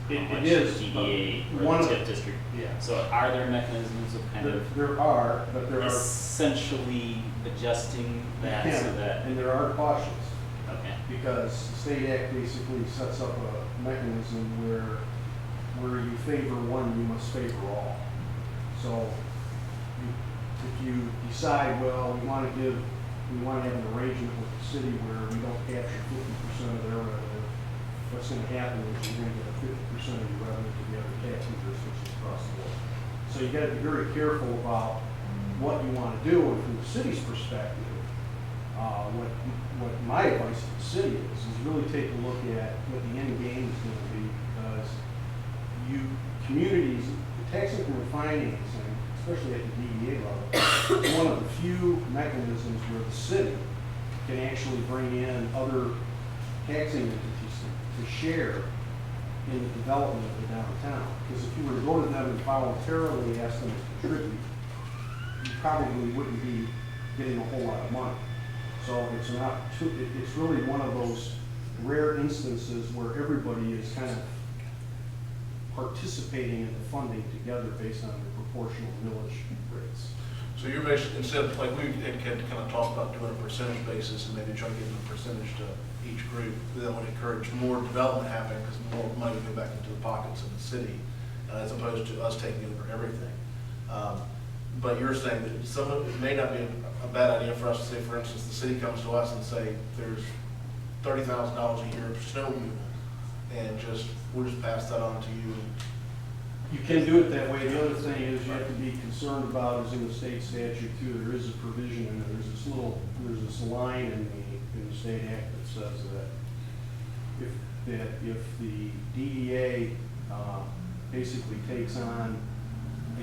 It is, DDA but or one the of TIP district. Yeah. So are there mechanisms of kind of There are, but there are. essentially adjusting that Yeah, so that, and there are cautions, okay. because the state act basically sets up a mechanism where you favor one, you must favor all. So if you decide, well, we want to have an arrangement with the city where we don't capture 50% of their revenue, what's going to happen is you're going to get 50% of your revenue to the other taxing jurisdictions across the board. So you got to be very careful about what you want to do, and from the city's perspective, What my advice to the city is really take a look at what the end game is going to be, because communities, the tax increment financing, especially at the DDA level, is one of the few mechanisms where the city can actually bring in other taxing entities to share in the development of the downtown. Because if you were to go to them and voluntarily ask them to contribute, you probably wouldn't be getting a whole lot of money. So it's an opportunity, it's really one of those rare instances where everybody is kind of participating in the funding together based on the proportional millage rates. So you're basically, instead of, like, we had kind of talked about doing a percentage basis and maybe trying to give a percentage to each group, that would encourage more development happening because more money would go back into the pockets of the city, as opposed to us taking over everything. But you're saying that some of it may not be a bad idea for us to say, for instance, the city comes to us and say, there's $30,000 a year of snow removal, and we'll just pass that on to you. You can do it that way. The other thing is you have to be concerned about is in the state statute too, there is a provision and there's this line in the state act that says that if the DDA basically takes on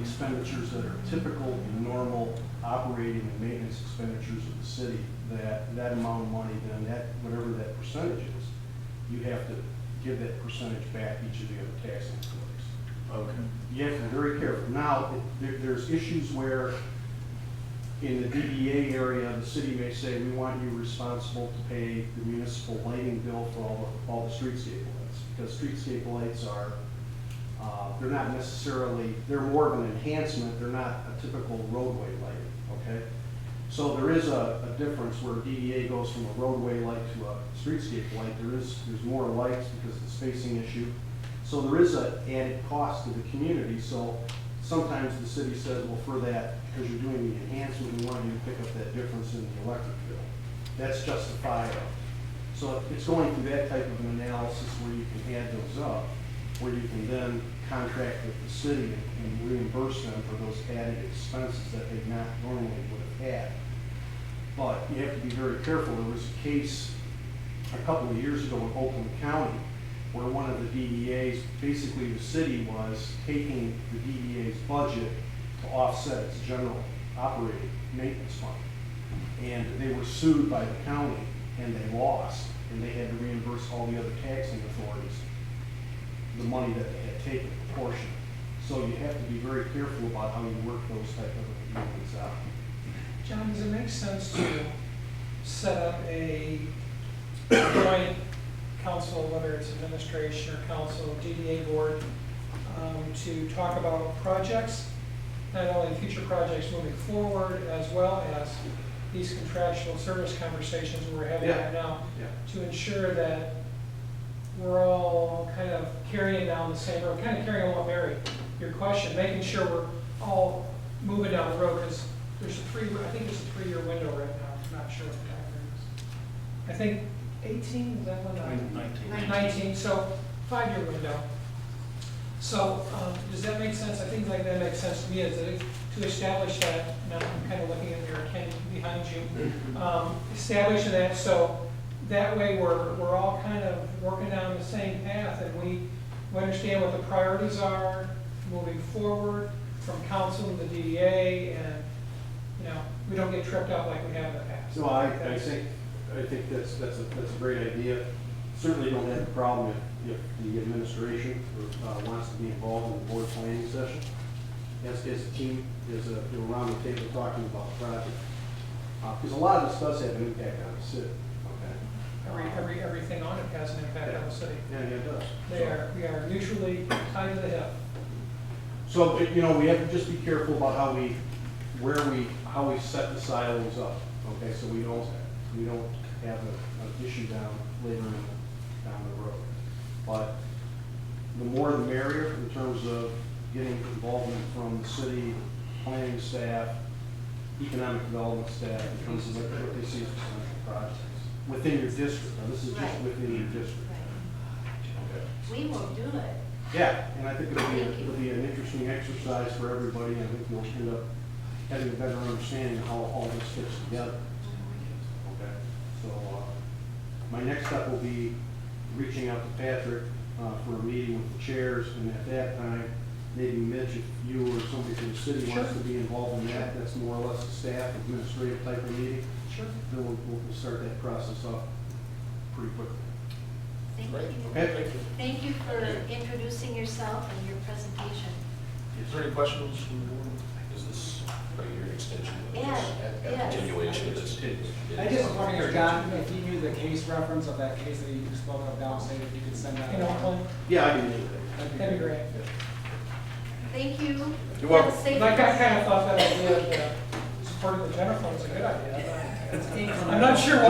expenditures that are typical and normal operating and maintenance expenditures of the city, that amount of money, then whatever that percentage is, you have to give that percentage back each of the other tax employees. Okay. You have to be very careful. Now, there's issues where in the DDA area, the city may say, we want you responsible to pay the municipal lighting bill for all the streetscape lights, because streetscape lights are, they're not necessarily, they're more of an enhancement, they're not a typical roadway lighting, okay? So there is a difference where DDA goes from a roadway light to a streetscape light. There's more lights because of the spacing issue. So there is an added cost to the community. So sometimes the city says, well, for that, because you're doing the enhancement, we want you to pick up that difference in the electric bill. That's justifiable. So it's going through that type of an analysis where you can add those up, where you can then contract with the city and reimburse them for those added expenses that they not normally would have had. But you have to be very careful. There was a case a couple of years ago in Oakland County where one of the DDAs, basically the city was taking the DDA's budget to offset its general operating maintenance fund. And they were sued by the county and they lost, and they had to reimburse all the other taxing authorities the money that they had taken proportionally. So you have to be very careful about how you work those type of agreements out. John, does it make sense to set up a joint council, whether it's administration or council, DDA board, to talk about projects, not only future projects moving forward, as well as these contractual service conversations we're having right now, to ensure that we're all kind of carrying down the same road, kind of carrying on what Mary, your question, making sure we're all moving down the road, because there's I think there's a 3-year window right now. I'm not sure what the time frame is. I think 18, is that one? 19, so 5-year window. So does that make sense? I think like that makes sense to me, is that to establish that, and I'm kind of looking at your Ken behind you, establishing that so that way we're all kind of working down the same path, and we understand what the priorities are moving forward from council to the DDA, and we don't get tripped up like we have in the past. No, I think that's a great idea. Certainly don't have a problem if the administration wants to be involved in the board planning session as a team, around the table talking about the project. Because a lot of this does have an impact on the city. Okay. Everything on it has an impact on the city. Yeah, it does. We are mutually tied to the hip. So we have to just be careful about how we set the silos up. Okay, so we don't have an issue down later down the road. But the more the merrier in terms of getting involvement from the city planning staff, economic development staff, in terms of what they see as potential projects within your district. Now, this is just within your district. Okay. We will do it. Yeah, and I think it'll be an interesting exercise for everybody, and I think we'll end up having a better understanding of how all this fits together. Okay. So my next step will be reaching out to Patrick for a meeting with the chairs, and at that time, maybe Mitch, if you or somebody from the city wants to be involved in that, that's more or less a staff administrative type of meeting. Sure. Then we'll start that process off pretty quickly. Thank Great. you. Okay. Thank you for introducing yourself and your presentation. Is there any questions from the board? Is this a year extension? Yeah, yeah. Continuation of this? I just was wondering if John, if you knew the case reference of that case that you spoke of downstate, if you could send that. You know, well, Yeah, I can do that. that'd be great. Thank you. You're welcome. Have a safe Like, I rest. kind of thought that idea of supporting the general fund was a good idea. I'm not sure why,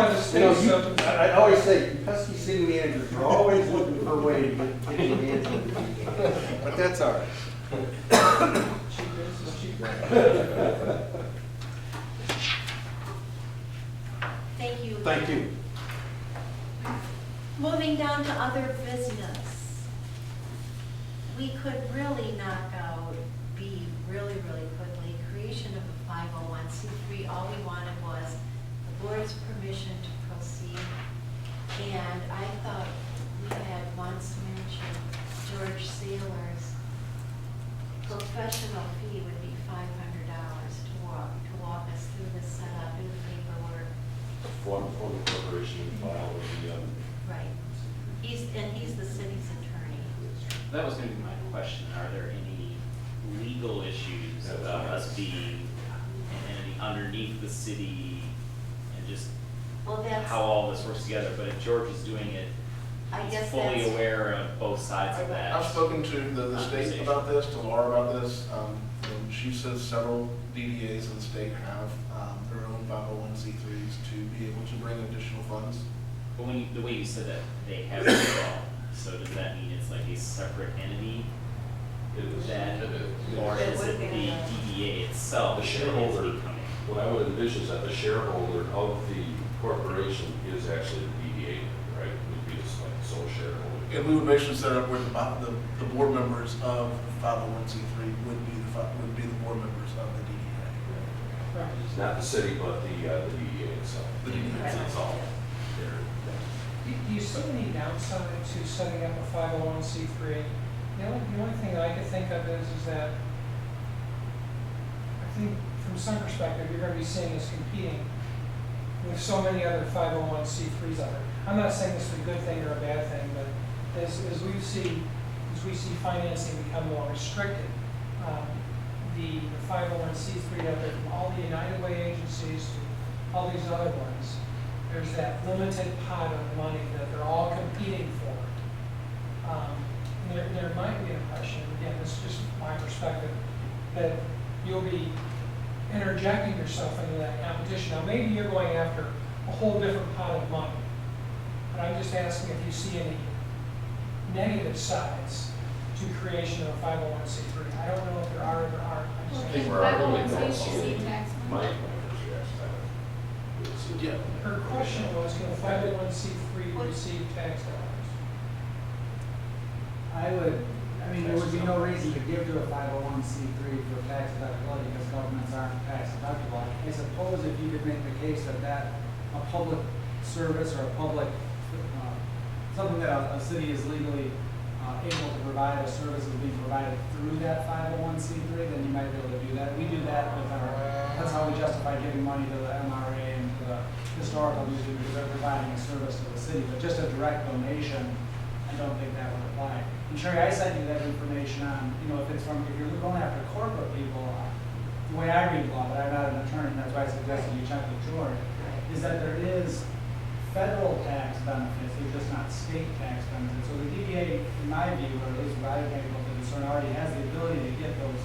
the You know, state's so. I always say, pesky city managers are always looking for a way to get your hands on it. But that's all right. Cheap is cheap. Thank you. Thank you. Moving down to other business. We could really knock out B really, really quickly. Creation of a 501c3. All we wanted was the board's permission to proceed. And I thought we had once mentioned George Saylor's professional fee would be $500 to walk us through the setup, do the paperwork. Form the corporation file with the, Right. He's the city's attorney. That was gonna be my question. Are there any legal issues about us being an entity underneath the city and just Well, that's, how all this works together? But if George is doing it, I he's guess fully that's, aware of both sides of that. I've spoken to the state about this, to Laura about this. And she says several DDAs in the state have their own 501c3s to be able to bring additional funds. But the way you said that, they have it all. So does that mean it's like a separate entity it is. that, It is. or It is would it be the under- DDA itself The that is shareholder, becoming? what I would envision is that the shareholder of the corporation is actually the DDA, right? Would be just like sole shareholder. And we would basically set up where the board members of the 501c3 would be the board members of the DDA. Right. It's not the city, but the DDA itself. The DDA itself. Do you see any downside to setting up a 501c3? The only thing that I could think of is that I think from some perspective, you're going to be seeing us competing with so many other 501c3s out there. I'm not saying this is a good thing or a bad thing, but as we see financing become more restricted, the 501c3 out there from all the United Way agencies to all these other ones, there's that limited pot of money that they're all competing for. There might be an impression, again, this is just my perspective, that you'll be interjecting yourself into that competition. Now, maybe you're going after a whole different pot of money, but I'm just asking if you see any negative sides to creation of a 501c3. I don't know if there are or there aren't. I just I think Well, we're already 501c going see to tax my money. first reaction. Yeah. Her question was, can a 501c3 receive tax dollars? I mean, there would be no reason to give to a 501c3 for tax deductibility because governments aren't tax deductible. I suppose if you could make the case that a public service or a public, something that a city is legally able to provide, a service is being provided through that 501c3, then you might be able to do that. We do that with that's how we justify giving money to the MRA and to the historical museum because they're providing a service to the city. But just a direct donation, I don't think that would apply. And Sherry, I sent you that information on, if you're going after corporate people, the way I read law, but I'm not an attorney, that's why I suggested you check with George, is that there is federal tax benefits, they're just not state tax benefits. So the DDA, in my view, or at least what I've been able to discern, already has the ability to get those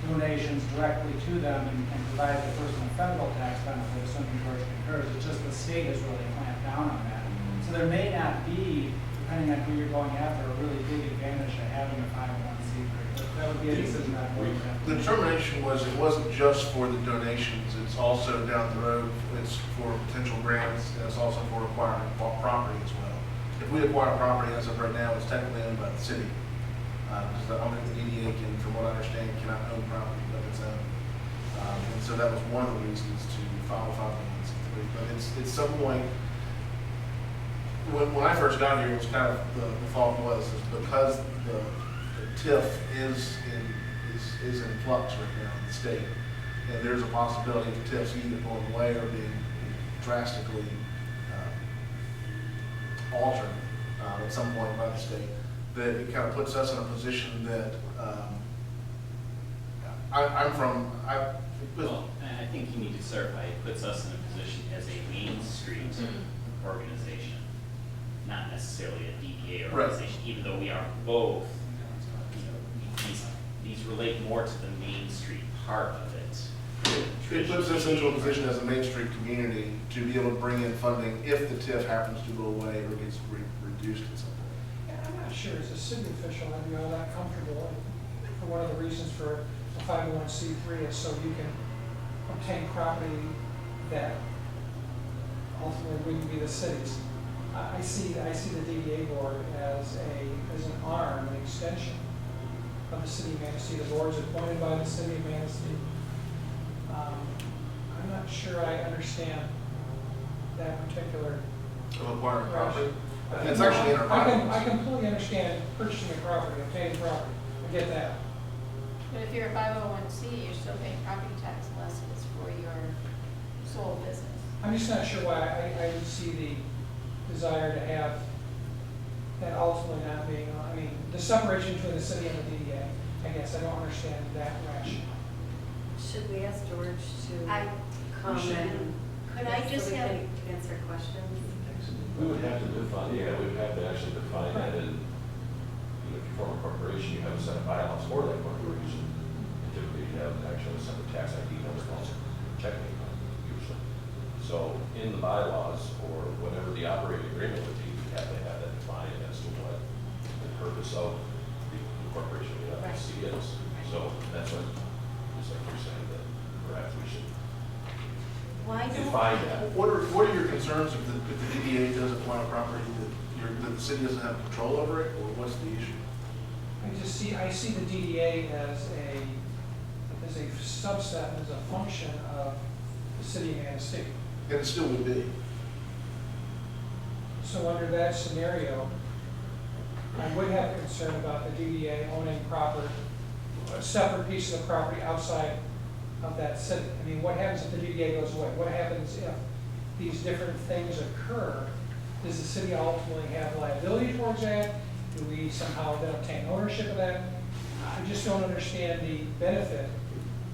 donations directly to them and provide the person a federal tax benefit, assuming George concurs. It's just the state has really clamped down on that. So there may not be, depending on who you're going after, a really big advantage to having a 501c3. But that would be a decision that would have. The determination was it wasn't just for the donations, it's also down the road, it's for potential grants, and it's also for acquiring property as well. If we acquire property as of right now, it's technically owned by the city. Because the owner of the DDA can, from what I understand, cannot own property of its own. And so that was one of the reasons to file 501c3. 501c3, but it's some point, when I first got here, it was kind of, the thought was, is because the TIF is in flux right now in the state, and there's a possibility of TIFs either going away or being drastically altered at some point by the state, that it kind of puts us in a position that Well, I think you need to clarify, it puts us in a position as a Main Street organization, not necessarily a DDA Right. organization, even though we are both, you know, these relate more to the Main Street part of it. It puts us into a position as a Main Street community to be able to bring in funding if the TIF happens to go away or gets reduced at some point. Yeah, I'm not sure, as a city official, I'd be all that comfortable. For one of the reasons for a 501c3 is so you can obtain property that ultimately wouldn't be the city's. I see the DDA board as an arm, an extension of the city of Manistee. The board's appointed by the city of Manistee. I'm not sure I understand that particular Of acquiring property. rationale. It's actually in our I bylaws. completely understand purchasing a property, obtaining property, I get that. But if you're a 501c, you're still paying property tax unless it's for your sole business. I'm just not sure why I would see the desire to have that ultimately not being, I mean, the separation between the city and the DDA, I guess, I don't understand that rationale. Should we ask George to come We should. and? Could I just so we have- can answer questions? We would have to define, yeah, we would have to actually define that in, you know, if you form a corporation, you have a set of bylaws for that corporation. And typically you have actually a separate tax ID number, also checking account usually. So in the bylaws or whatever the operating agreement would be, you have to have that defined as to what the purpose of the corporation, the LLC is. So that's what, just like you're saying, that perhaps we should Why don't? define that. What are your concerns if the DDA does acquire property that the city doesn't have control over it, or what's the issue? I see the DDA as a subset, as a function of the city of Manistee. And it still would be. So under that scenario, I would have concern about the DDA owning a separate piece of property outside of that city. I mean, what happens if the DDA goes away? What happens if these different things occur? Does the city ultimately have liability towards that? Do we somehow then obtain ownership of that? I just don't understand the benefit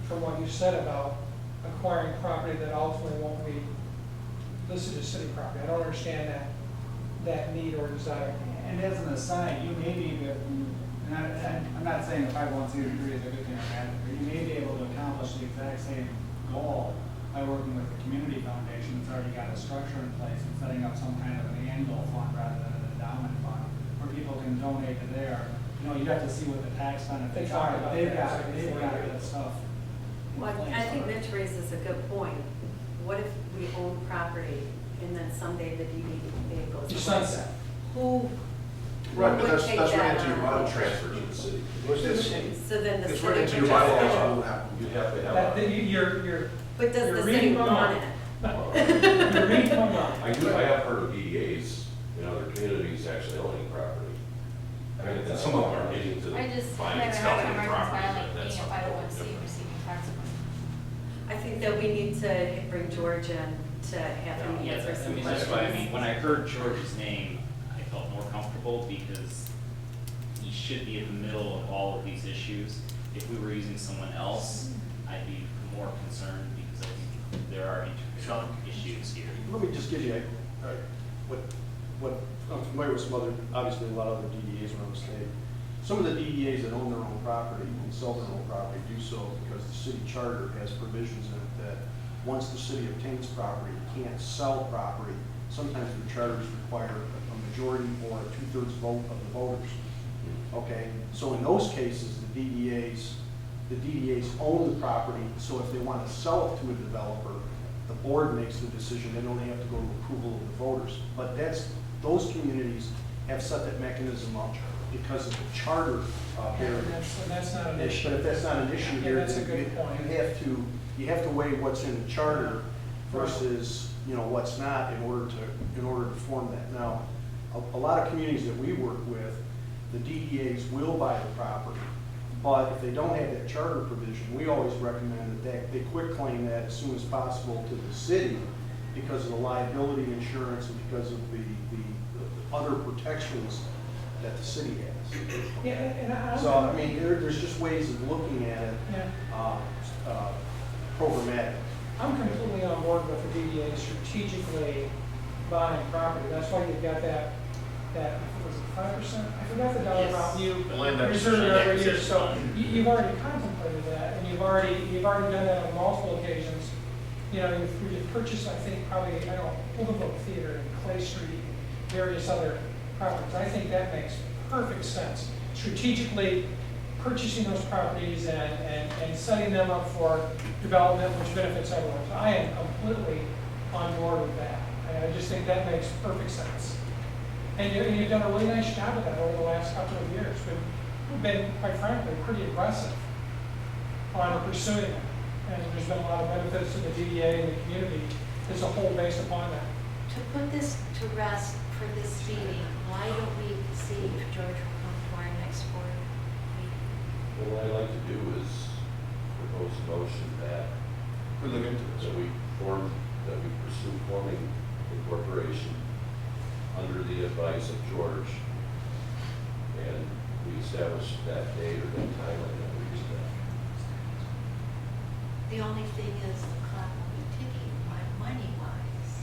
from what you said about acquiring property that ultimately won't be listed as city property. I don't understand that need or desire. And as an aside, you may be, and I'm not saying a 501c3 is a good thing or bad thing, but you may be able to accomplish the exact same goal by working with the community foundation that's already got a structure in place and setting up some kind of an annual fund rather than an endowment fund where people can donate to there. You know, you'd have to see what the tax benefits are, but they've got that stuff. in Well, place I think already. Mitch raises a good point. What if we own property and then someday the DDA goes away? You sunset. Who Right, but would that's take right that into your on? bylaws. Transfer to the city. So then the It's city. right into your would bylaws, just- what will happen. You'd have to have That, a. you're But does You're the city reading my want mind. it? You're reading my mind. I have heard of DDAs in other communities actually owning property. I mean, and some of them are getting to the I just buying and have a hard selling time of property, reconciling but that's being a something 501c and different. receiving tax money. I think that we need to bring George in to have him Yeah, answer I some mean, questions. that's why, I mean, when I heard George's name, I felt more comfortable because he should be in the middle of all of these issues. If we were using someone else, I'd be more concerned because I think there are intricate issues here. Let me just give you what, I'm familiar with some other, obviously a lot of other DDAs around the state. Some of the DDAs that own their own property and sell their own property do so because the city charter has provisions in it that once the city obtains property, it can't sell property. Sometimes the charters require a majority or a 2/3 vote of the voters. Okay, so in those cases, the DDAs own the property, so if they want to sell it to a developer, the board makes the decision, they don't have to go to approval of the voters. But those communities have set that mechanism up because of the charter barrier. And that's not an issue. But if that's not an issue Yeah, here, that's a good you point. you have to weigh what's in the charter versus, you know, what's not in order to form that. Now, a lot of communities that we work with, the DDAs will buy the property, but if they don't have that charter provision, we always recommend that they quitclaim that as soon as possible to the city because of the liability insurance and because of the other protections that the city has. Yeah, and So, I mean, there's just ways of looking at it programmatic. I'm completely on board with the DDA strategically buying property. That's why you've got that was it 5%? I forgot the dollar amount you The land reserved acquisition. every year. So you've already contemplated that, and you've already done that on multiple occasions. You know, you've purchased, I think, probably, I don't know, Overbrook Theater and Clay Street, various other properties. I think that makes perfect sense. Strategically purchasing those properties and setting them up for development which benefits everyone. So I am completely on board with that. And I just think that makes perfect sense. And you've done a really nice job of that over the last couple of years. We've been, quite frankly, pretty aggressive on pursuing it. And there's been a lot of benefits to the DDA and the community as a whole based upon that. To put this to rest for this meeting, why don't we see if George will come to our next board meeting? Well, what I'd like to do is propose a motion that We look into this. that we pursue forming a corporation under the advice of George, and we establish that date or that timeline that we expect. The only thing is the clock will be ticking, money-wise.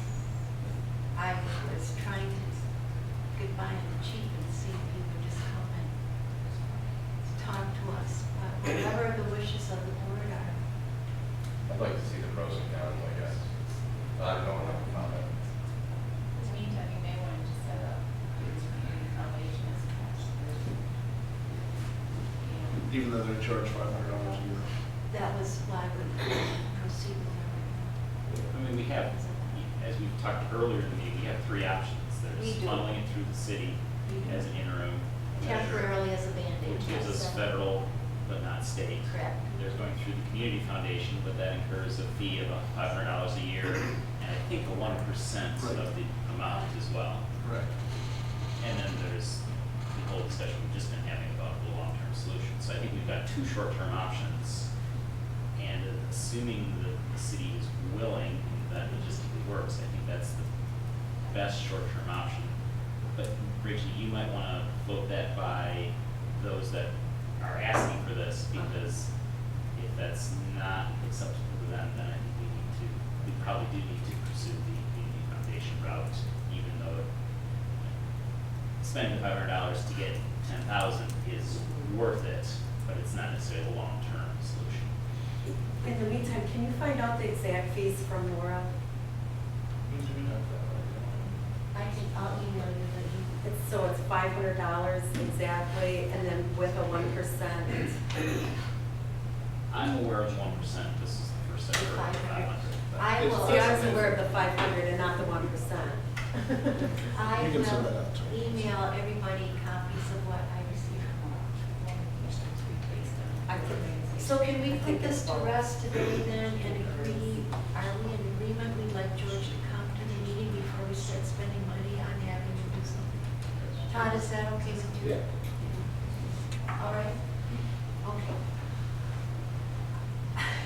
I was trying to get by on the chief and see if he would just come and talk to us, but whatever the wishes of the board are. I'd like to see the pros and cons, I guess. I don't have a comment. In the meantime, you may want to set up this community foundation as a cash. Even though they charge $500 a year. That was why we proceed with I mean, we have, as we've talked earlier in the meeting, we have three options. We There's do. funneling it through the city We do. as an interim it measure, temporarily as a Band-Aid. which gives us yes, federal but not state. Correct. There's going through the community foundation, but that incurs a fee of $500 a year, and I think a 1% Right. of the amount as well. Correct. And then there's the whole discussion we've just been having about the long-term solution. So I think we've got two short-term options, and assuming that the city is willing, and that logistically works, I think that's the best short-term option. But Rachel, you might want to float that by those that are asking for this, because if that's not acceptable to them, then I think we probably do need to pursue the community foundation route, even though spending $500 to get 10,000 is worth it, but it's not necessarily a long-term solution. In the meantime, can you find out the exact fees from Laura? I'll email you the So it's $500 exactly, and then with a 1%. I'm aware of 1%, this is the first I've heard of 500. but- I will. See, I was aware of the 500 and not the 1%. I You can send that will out to me. email everybody copies of what I received. So can we put this to rest today then and agree, are we in agreement, we'd like George to come to the meeting before we start spending money on having to do something? Todd, is that okay with you? Yeah. All right? Okay.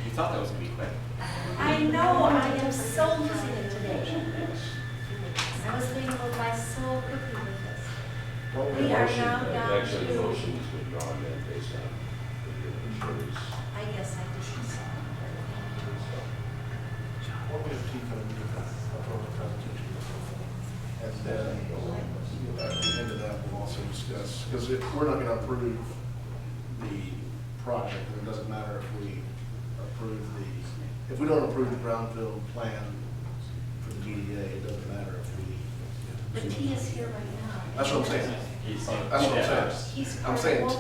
You thought that was going to be quick. I know, I am so losing it today. I was being moved by so quickly with this. We are now down Actually, the to, motion is withdrawn then based on the attorney's. I guess I just. What we have to come and do a proper presentation. And then at the end of that, we'll also discuss, because if we're not going to approve the project, then it doesn't matter if we approve if we don't approve the brownfield plan for the DDA, it doesn't matter if we. But he is here right now. That's what I'm saying. He's- That's what I'm saying. He's I'm part of saying- both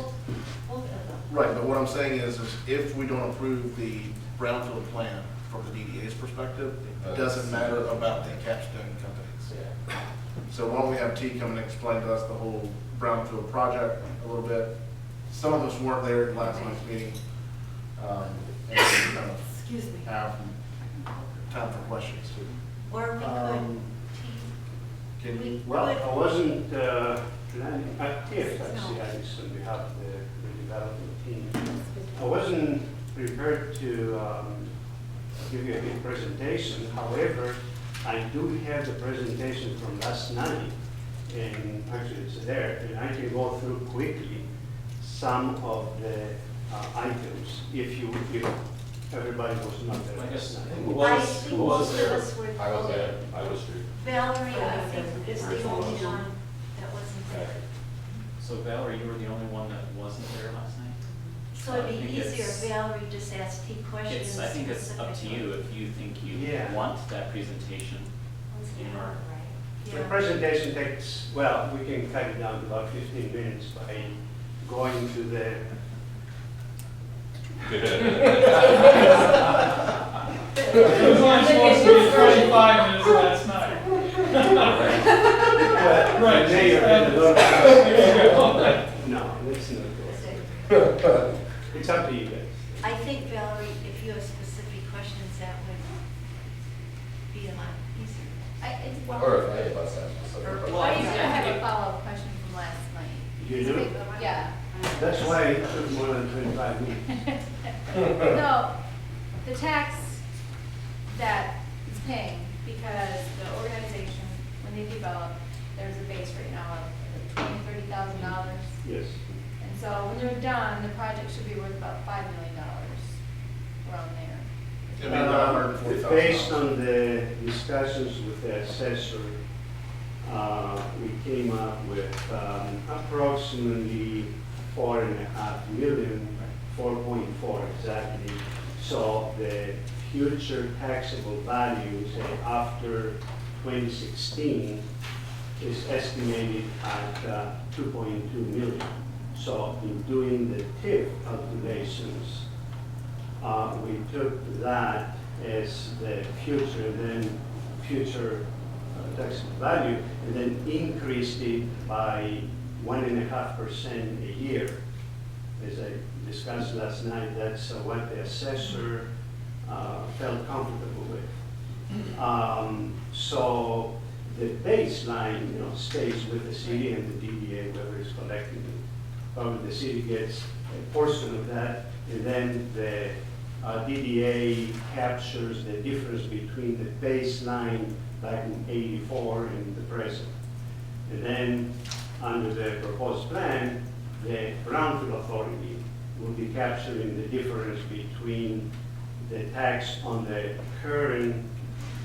of them. Right, but what I'm saying is if we don't approve the brownfield plan from the DDA's perspective, it doesn't matter about the capstone companies. So why don't we have T come and explain to us the whole brownfield project a little bit? Some of us weren't there at last night's meeting. And we kind of Excuse me. have time for questions too. Or we could, Can you? Well, I wasn't planning, if actually I was on behalf of the development team. I wasn't prepared to give you a big presentation. However, I do have the presentation from last night, and actually it's there, and I can go through quickly some of the items if everybody was not there I guess, last I night. think I was, think who was most of there? us were. I was there, I was there. Valerie, I think, is the only one that wasn't there. So Valerie, you were the only one that wasn't there last night? So it'd I be think easier it's- if Valerie just asked T questions. I think it's up to you if you think you Yeah. want that presentation. In our- The Yeah. presentation takes, well, we can cut it down to about 15 minutes by going to the, It was only supposed to be 45 minutes last night. well, Right. the mayor had a lot of. No, let's not go. It's up to you guys. I think Valerie, if you have specific questions, that would be a lot easier. Or if any of us have specific Or- questions. Well, I used to have a follow-up question from last night. You do? Yeah. That's why it took more than 25 minutes. No, the tax that is paying, because the organization, when they develop, there's a base right now of $20,000, $30,000. Yes. And so when they're done, the project should be worth about $5 million, around there. It'd be about $140,000. Based on the discussions with the assessor, we came up with approximately 4.5 million, 4.4 exactly. So the future taxable value, say after 2016, is estimated at 2.2 million. So in doing the TIF calculations, we took that as the future, then future taxable value, and then increased it by 1.5% a year. As I discussed last night, that's what the assessor felt comfortable with. So the baseline, stays with the city and the DDA, whoever is collecting it. Probably the city gets a portion of that, and then the DDA captures the difference between the baseline back in '84 and the present. And then, under the proposed plan, the Brownfield Authority will be capturing the difference between the tax on the current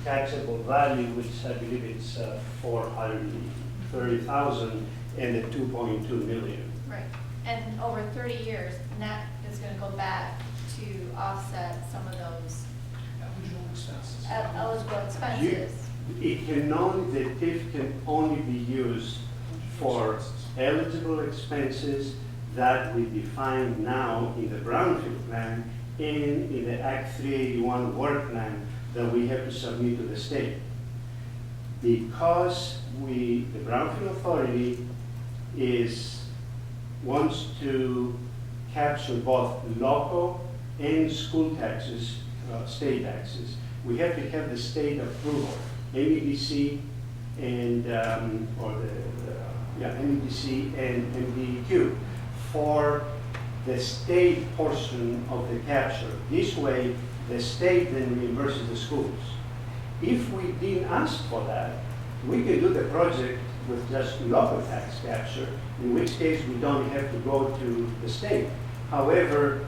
taxable value, which I believe it's 430,000, and the 2.2 million. Right, and over 30 years, and that is gonna go back to offset some of those Eligible expenses. eligible expenses. It can only, the TIF can only be used for eligible expenses that we define now in the Brownfield plan and in the Act 381 work plan that we have to submit to the state. Because the Brownfield Authority wants to capture both local and school taxes, state taxes, we have to have the state approval, MEDC and, MEDC and MDEQ for the state portion of the capture. This way, the state then reimburses the schools. If we didn't ask for that, we could do the project with just local tax capture, in which case we don't have to go to the state. However,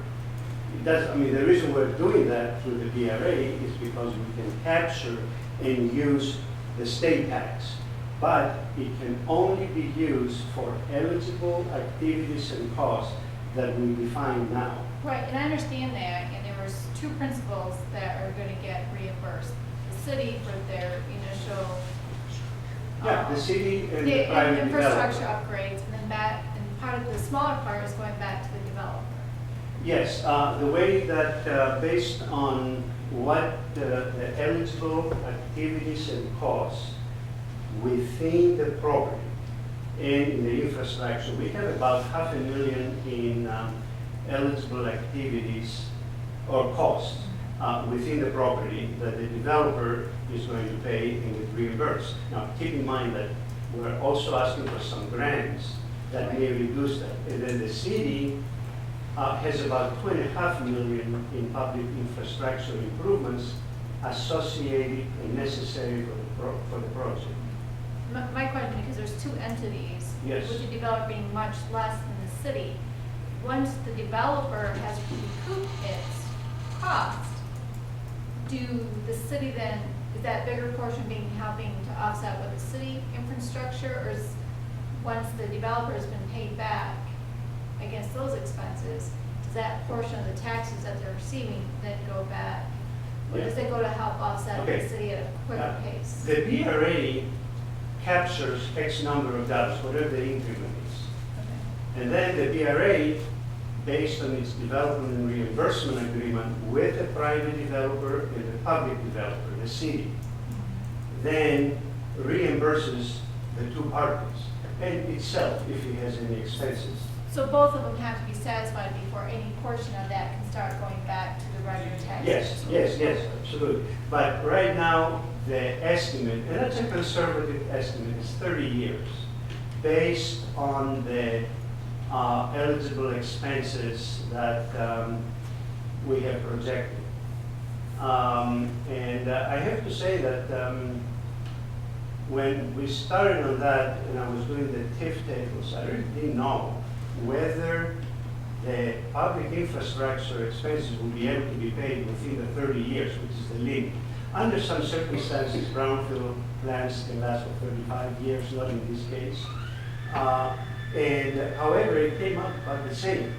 the reason we're doing that through the BRA is because we can capture and use the state tax. But it can only be used for eligible activities and costs that we define now. Right, and I understand that, and there was two principals that are gonna get reimbursed. The city for their initial. Yeah, the city and the The private infrastructure developer. upgrades, and then and part of the smaller part is going back to the developer. Yes, the way that, based on what the eligible activities and costs within the property and in the infrastructure, we have about $500,000 in eligible activities or costs. within the property that the developer is going to pay and get reimbursed. Now, keep in mind that we're also asking for some grants that may reduce that. And then the city has about $2.5 million in public infrastructure improvements associated and necessary for the project. My question, because there's two entities. Yes. With the developer being much less than the city, once the developer has recouped its cost, do the city then, is that bigger portion being helping to offset with the city infrastructure, or is, once the developer has been paid back against those expenses, does that portion of the taxes that they're receiving then go back? Or does it go to help offset Okay. the city at a quicker pace? The BRA captures X number of dollars, whatever the increment is. Okay. And then the BRA, based on its development and reimbursement agreement with the private developer and the public developer, the city, then reimburses the two parties and itself if it has any expenses. So both of them have to be satisfied before any portion of that can start going back to the regular taxes? Yes, absolutely. But right now, the estimate, and that's a conservative estimate, is 30 years, based on the eligible expenses that we have projected. And I have to say that when we started on that and I was doing the TIF tables, I really didn't know whether the public infrastructure expenses will be able to be paid within the 30 years, which is the limit. Under some circumstances, brownfield plans can last for 35 years, not in this case. And however, it came up about the same.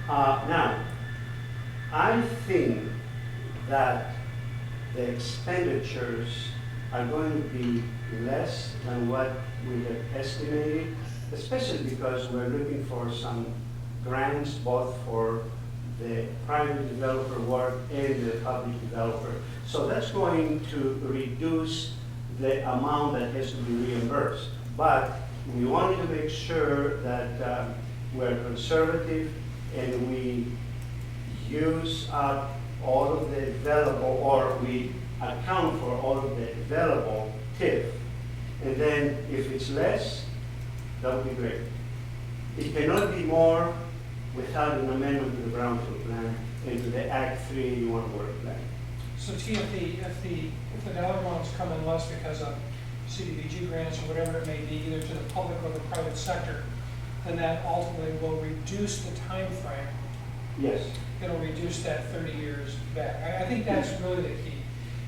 Now, I think that the expenditures are going to be less than what we have estimated, especially because we're looking for some grants both for the private developer work and the public developer. So that's going to reduce the amount that has to be reimbursed. But we wanted to make sure that we're conservative and we use up all of the available, or we account for all of the available TIF. And then if it's less, that would be great. It cannot be more without an amendment to the brownfield plan and to the Act 381 work plan. So T, if the dollar amounts come in less because of CDBG grants or whatever it may be, either to the public or the private sector, then that ultimately will reduce the time frame. Yes. It'll reduce that 30 years back. I think that's really the key.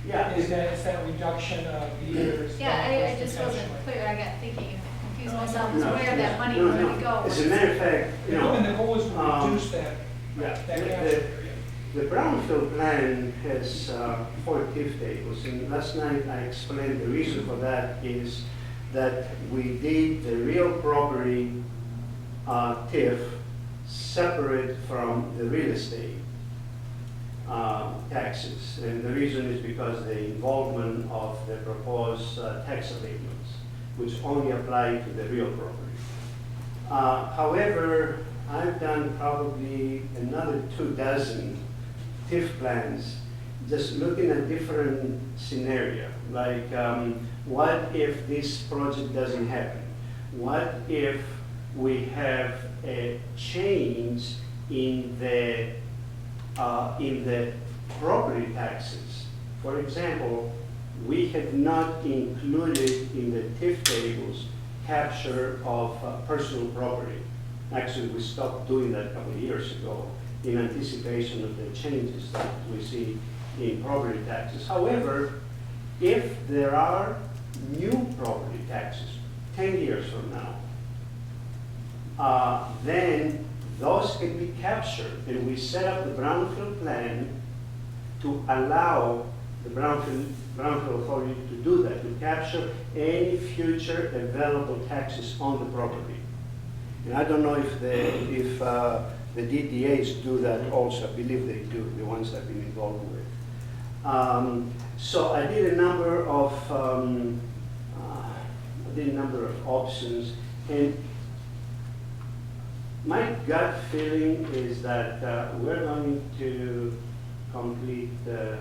Yeah. Is that it's that reduction of the years. Yeah, I just wasn't potentially. clear, I got thinking, confused myself, as where that money was gonna go. As a matter of fact, you know. And the goal is to reduce that Yeah, gap the period. brownfield plan has 4 TIF tables, and last night I explained the reason for that is that we did the real property TIF separate from the real estate taxes. And the reason is because the involvement of the proposed tax abatements, which only apply to the real property. However, I've done probably another 24 TIF plans, just looking at different scenario, like what if this project doesn't happen? What if we have a change in the property taxes? For example, we have not included in the TIF tables capture of personal property. Actually, we stopped doing that a couple of years ago in anticipation of the changes that we see in property taxes. However, if there are new property taxes 10 years from now, then those can be captured, and we set up the brownfield plan to allow the brownfield authority to do that, to capture any future available taxes on the property. And I don't know if the DDAs do that also. I believe they do, the ones I've been involved with. So I did a number of options, and my gut feeling is that we're going to complete the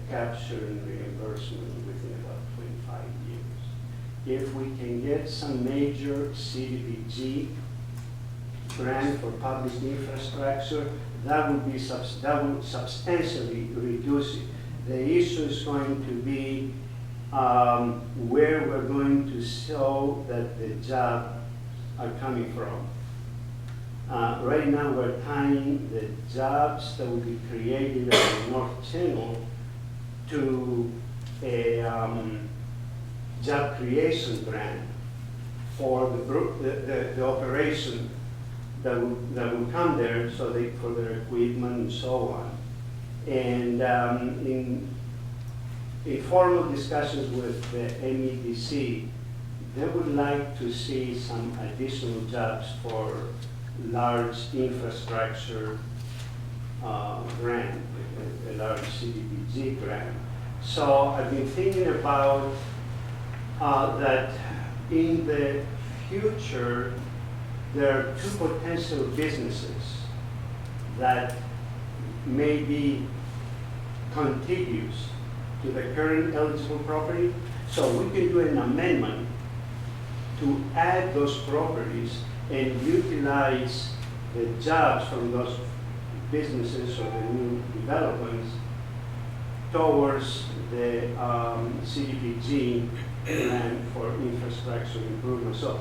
capture and reimbursement within about 25 years. If we can get some major CDBG grant for public infrastructure, that would substantially reduce it. The issue is going to be where we're going to show that the jobs are coming from. Right now, we're tying the jobs that will be created at the North Channel to a job creation grant for the operation that will come there, so for their equipment and so on. And in formal discussions with the MEDC, they would like to see some additional jobs for large infrastructure grant, a large CDBG grant. So I've been thinking about that in the future, there are two potential businesses that may be contiguous to the current eligible property. So we can do an amendment to add those properties and utilize the jobs from those businesses or the new developments towards the CDBG plan for infrastructure improvement. So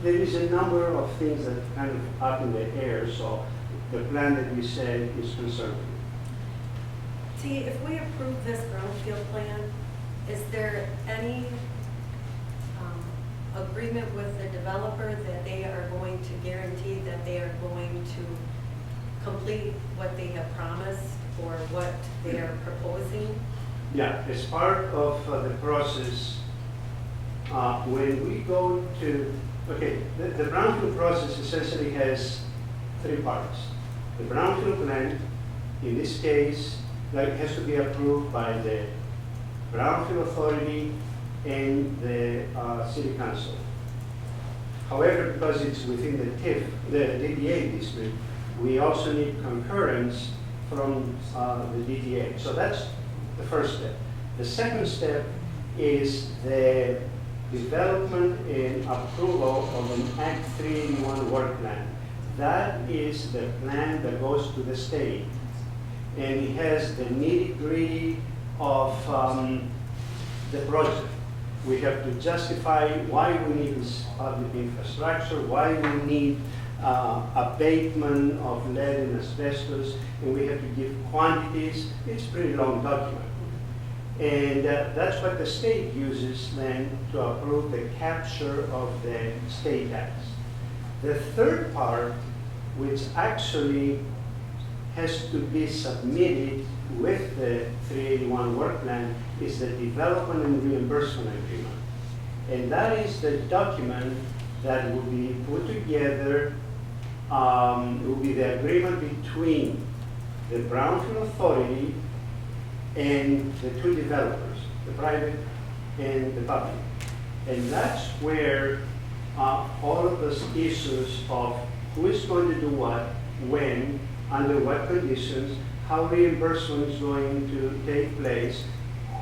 there is a number of things that kind of up in the air, so the plan that you said is conservative. T, if we approve this brownfield plan, is there any agreement with the developer that they are going to guarantee that they are going to complete what they have promised or what they are proposing? Yeah, as part of the process, when we go to, okay, the brownfield process essentially has three parts. The brownfield plan, in this case, that has to be approved by the brownfield authority and the city council. However, because it's within the TIF, the DDA district, we also need concurrence from the DDA. So that's the first step. The second step is the development and approval of an Act 381 work plan. That is the plan that goes to the state. And it has the nitty-gritty of the project. We have to justify why we need this public infrastructure, why we need abatement of lead and asbestos, and we have to give quantities. It's a pretty long document. And that's what the state uses then to approve the capture of the state tax. The third part, which actually has to be submitted with the 381 work plan, is the development and reimbursement agreement. And that is the document that will be put together. It will be the agreement between the brownfield authority and the two developers, the private and the public. And that's where all of those issues of who is going to do what, when, under what conditions, how reimbursement is going to take place,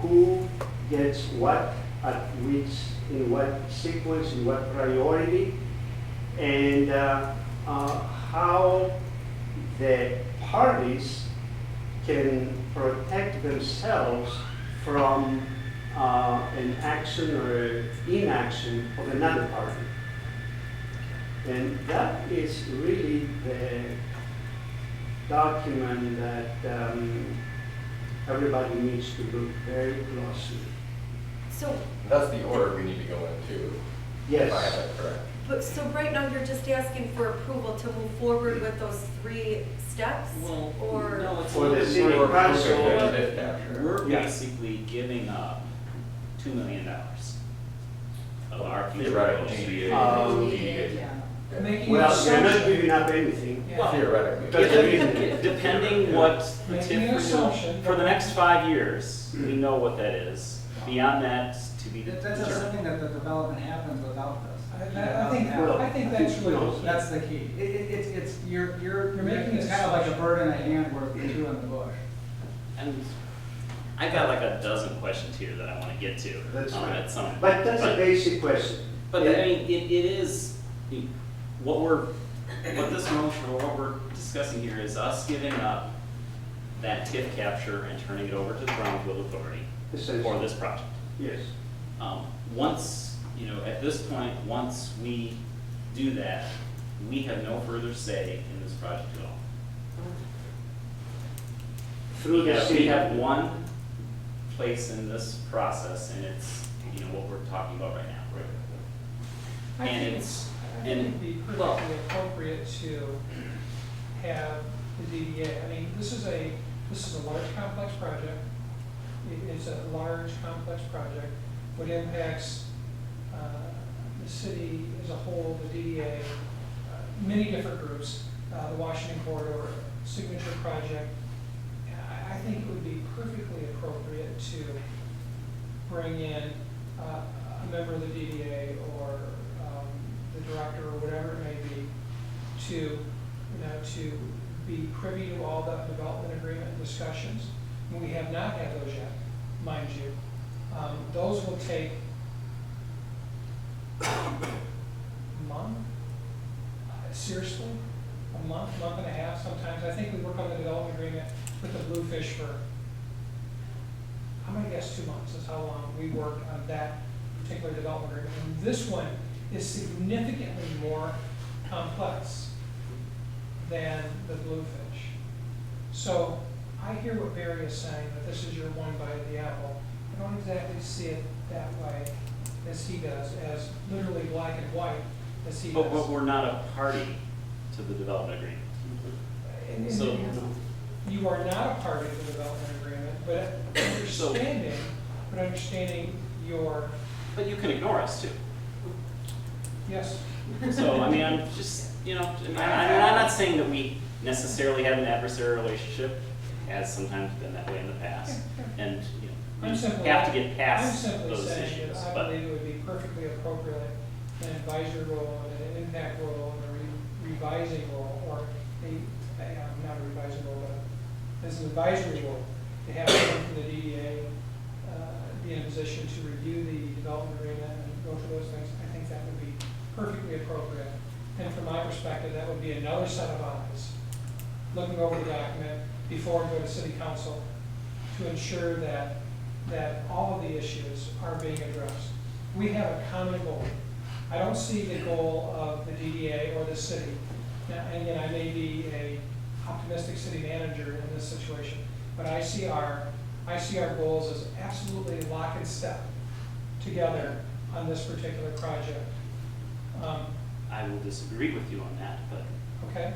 who gets what, at which, in what sequence, in what priority, and how the parties can protect themselves from an action or inaction of another party. And that is really the document that everybody needs to look very closely. So, That's the order we need to go into. Yes. If I have that correct. but so right now you're just asking for approval to move forward with those 3 steps? Well, Or no, it's a For the little city more council, complicated. We're Yeah. basically giving up $2 million of our Theoretical. DDA. Making an Well, you're not assumption. giving up anything. Yeah. Theoretically. Depending what the Making TIF an assumption. for the next 5 years, we know what that is. Beyond that, to be That's determined. assuming that the development happens without this. I think that's really the key. That's the key. It's, you're making it's an kind of like a assumption. bird in a hand worth two in the bush. And I've got like a dozen questions here that I want to get to That's fine. at some point. But that's a basic question. But I mean, it is, what this motion, or what we're discussing here is us giving up that TIF capture and turning it over to the Brownfield Authority for Essentially. this project. Yes. Once, at this point, once we do that, we have no further say in this project at all. Through the We city. have one place in this process, and it's, what we're talking about right now. I And think it's, I think it'd be well- perfectly appropriate to have the DDA. I mean, this is a large complex project. It's a large complex project. What impacts the city as a whole, the DDA, many different groups, the Washington Corridor, Signature Project. I think it would be perfectly appropriate to bring in a member of the DDA or the director or whatever it may be to be privy to all the development agreement discussions. And we have not had those yet, mind you. Those will take a month, seriously, a month and a half sometimes. I think we work on the development agreement with the Bluefish for, I'm gonna guess 2 months is how long we worked on that particular development agreement. And this one is significantly more complex than the Bluefish. So I hear what Barry is saying, that this is your one bite of the apple. I don't exactly see it that way as he does, as literally black and white as he does. But we're not a party to the development agreement. And So- you are not a party to the development agreement, but understanding your, But you can ignore us too. yes. So, I mean, I'm just, I'm not saying that we necessarily have an adversarial relationship, as sometimes been that way in the past. And, we I'm simply- have to get past I'm simply those saying issues. that I But believe it would be perfectly appropriate, an advisory role, and an impact role, and a revising role, or not a revising role, but as an advisory role, to have someone from the DDA be in a position to review the development agreement and go through those things. I think that would be perfectly appropriate. And from my perspective, that would be another set of eyes, looking over the document before we go to city council, to ensure that all of the issues are being addressed. We have a common goal. I don't see the goal of the DDA or the city. Now, and again, I may be a optimistic city manager in this situation, but I see our goals as absolutely lock and step together on this particular project. I will disagree with you on that, but Okay?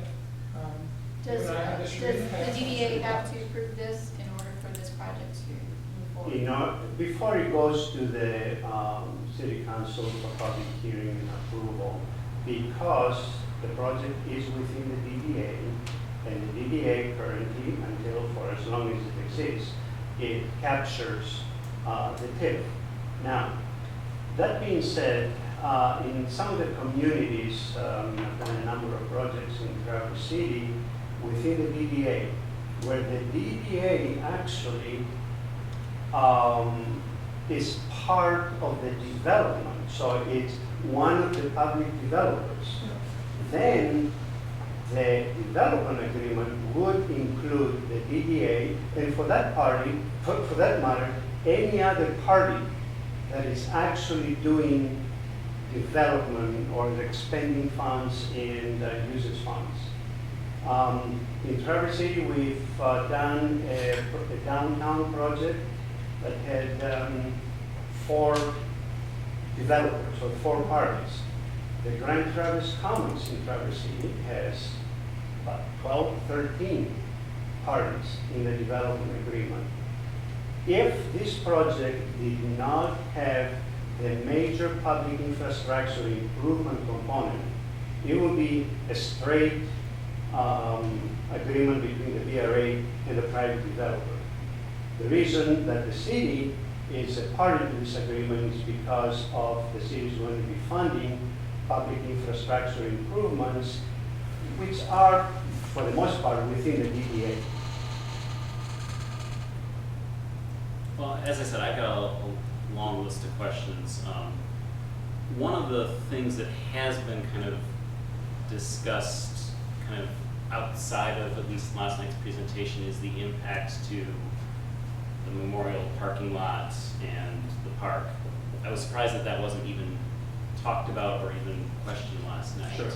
Does You and I have the disagreement. DDA have to approve this in order for this project to move forward? Before it goes to the city council for public hearing and approval, because the project is within the DDA, and the DDA currently, until for as long as it exists, it captures the TIF. Now, that being said, in some of the communities, I've done a number of projects in Traverse City within the DDA, where the DDA actually is part of the development, so it's one of the public developers. Then the development agreement would include the DDA, and for that party, for that matter, any other party that is actually doing development or expending funds and uses funds. In Traverse City, we've done a downtown project that had 4 developers or 4 parties. The Grand Traverse Commons in Traverse City has about 12, 13 parties in the development agreement. If this project did not have the major public infrastructure improvement component, it would be a straight agreement between the BRA and the private developer. The reason that the city is a party to this agreement is because of the city is going to be funding public infrastructure improvements, which are, for the most part, within the DDA. Well, as I said, I've got a long list of questions. One of the things that has been kind of discussed kind of outside of at least last night's presentation is the impact to the memorial parking lot and the park. I was surprised that that wasn't even talked about or even questioned last night. Sure.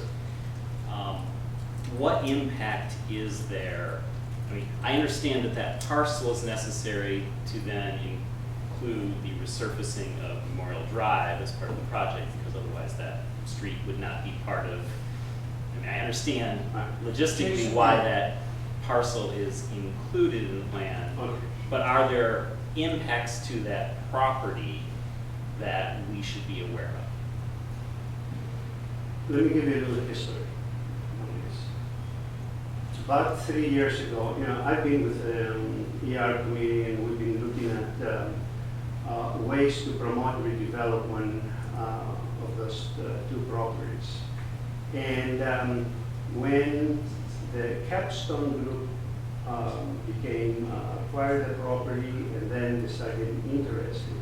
What impact is there? I mean, I understand that that parcel is necessary to then include the resurfacing of Memorial Drive as part of the project, because otherwise that street would not be part of, I mean, I understand logistically why that parcel is included in the plan, Okay. but are there impacts to that property that we should be aware of? Let me give you a little history on this. About 3 years ago, I've been with ER committee and we've been looking at ways to promote redevelopment of those two properties. And when the Capstone Group acquired the property and then they started getting interested,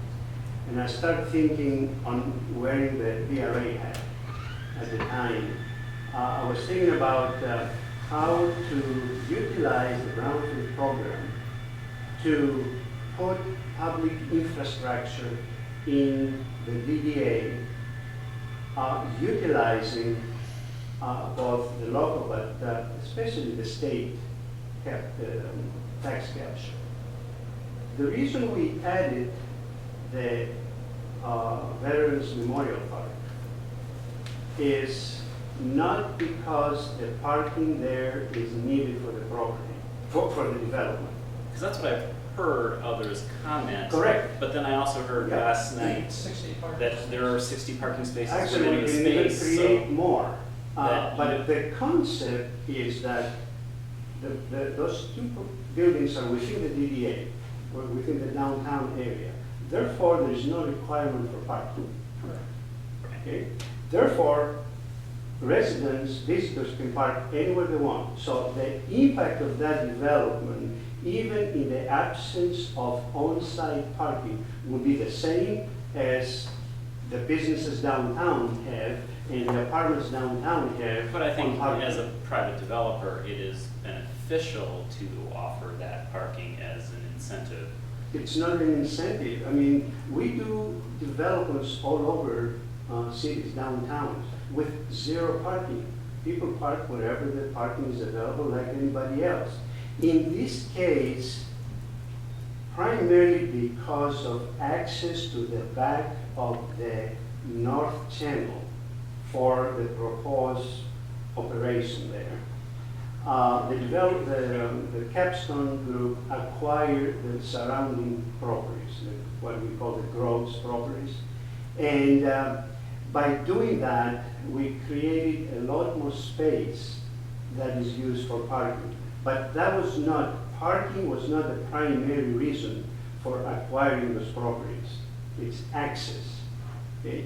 and I started thinking on wearing the VRA hat at the time. I was thinking about how to utilize the Brownfield program to put public infrastructure in the DDA, utilizing both the local but especially the state tax capture. The reason we added the Veterans Memorial Park is not because the parking there is needed for the property, for the development. Because that's what I've heard others comment. Correct. But then I also heard Yeah. last night 60 parking that there are 60 parking spaces Actually, within we the can even space. create So more. that But the concept is that those two buildings are within the DDA, or within the downtown area. Therefore, there is no requirement for parking. Okay? Therefore, residents, visitors can park anywhere they want. So the impact of that development, even in the absence of on-site parking, would be the same as the businesses downtown have and the apartments downtown have. But I think on parking. as a private developer, it is beneficial to offer that parking as an incentive. It's not an incentive. I mean, we do developments all over cities, downtowns, with zero parking. People park wherever the parking is available like anybody else. In this case, primarily because of access to the back of the north channel for the proposed operation there. The Capstone Group acquired the surrounding properties, what we call the groves properties. And by doing that, we created a lot more space that is used for parking. But parking was not the primary reason for acquiring those properties. It's access. Okay?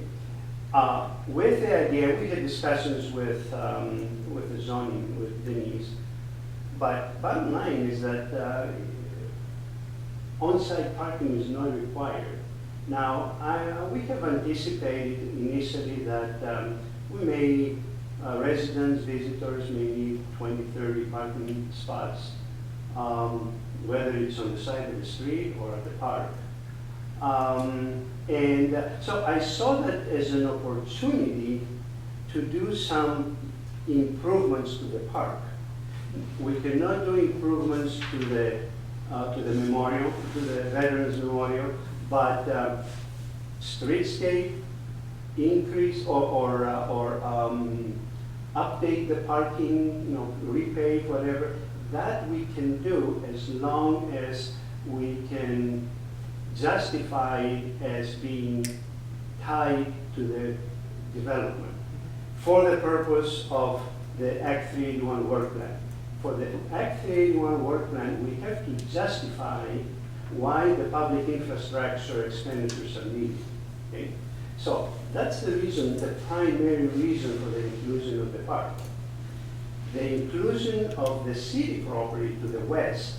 With the idea, we had discussions with the zoning, with Denise, but bottom line is that on-site parking is not required. Now, we have anticipated initially that residents, visitors may need 20, 30 parking spots, whether it's on the side of the street or at the park. So I saw that as an opportunity to do some improvements to the park. We cannot do improvements to the memorial, to the Veterans Memorial, but streetscape, increase or update the parking, repave, whatever, that we can do as long as we can justify it as being tied to the development for the purpose of the Act 381 work plan. For the Act 381 work plan, we have to justify why the public infrastructure expenditures are needed. Okay? So that's the reason, the primary reason for the inclusion of the park. The inclusion of the city property to the west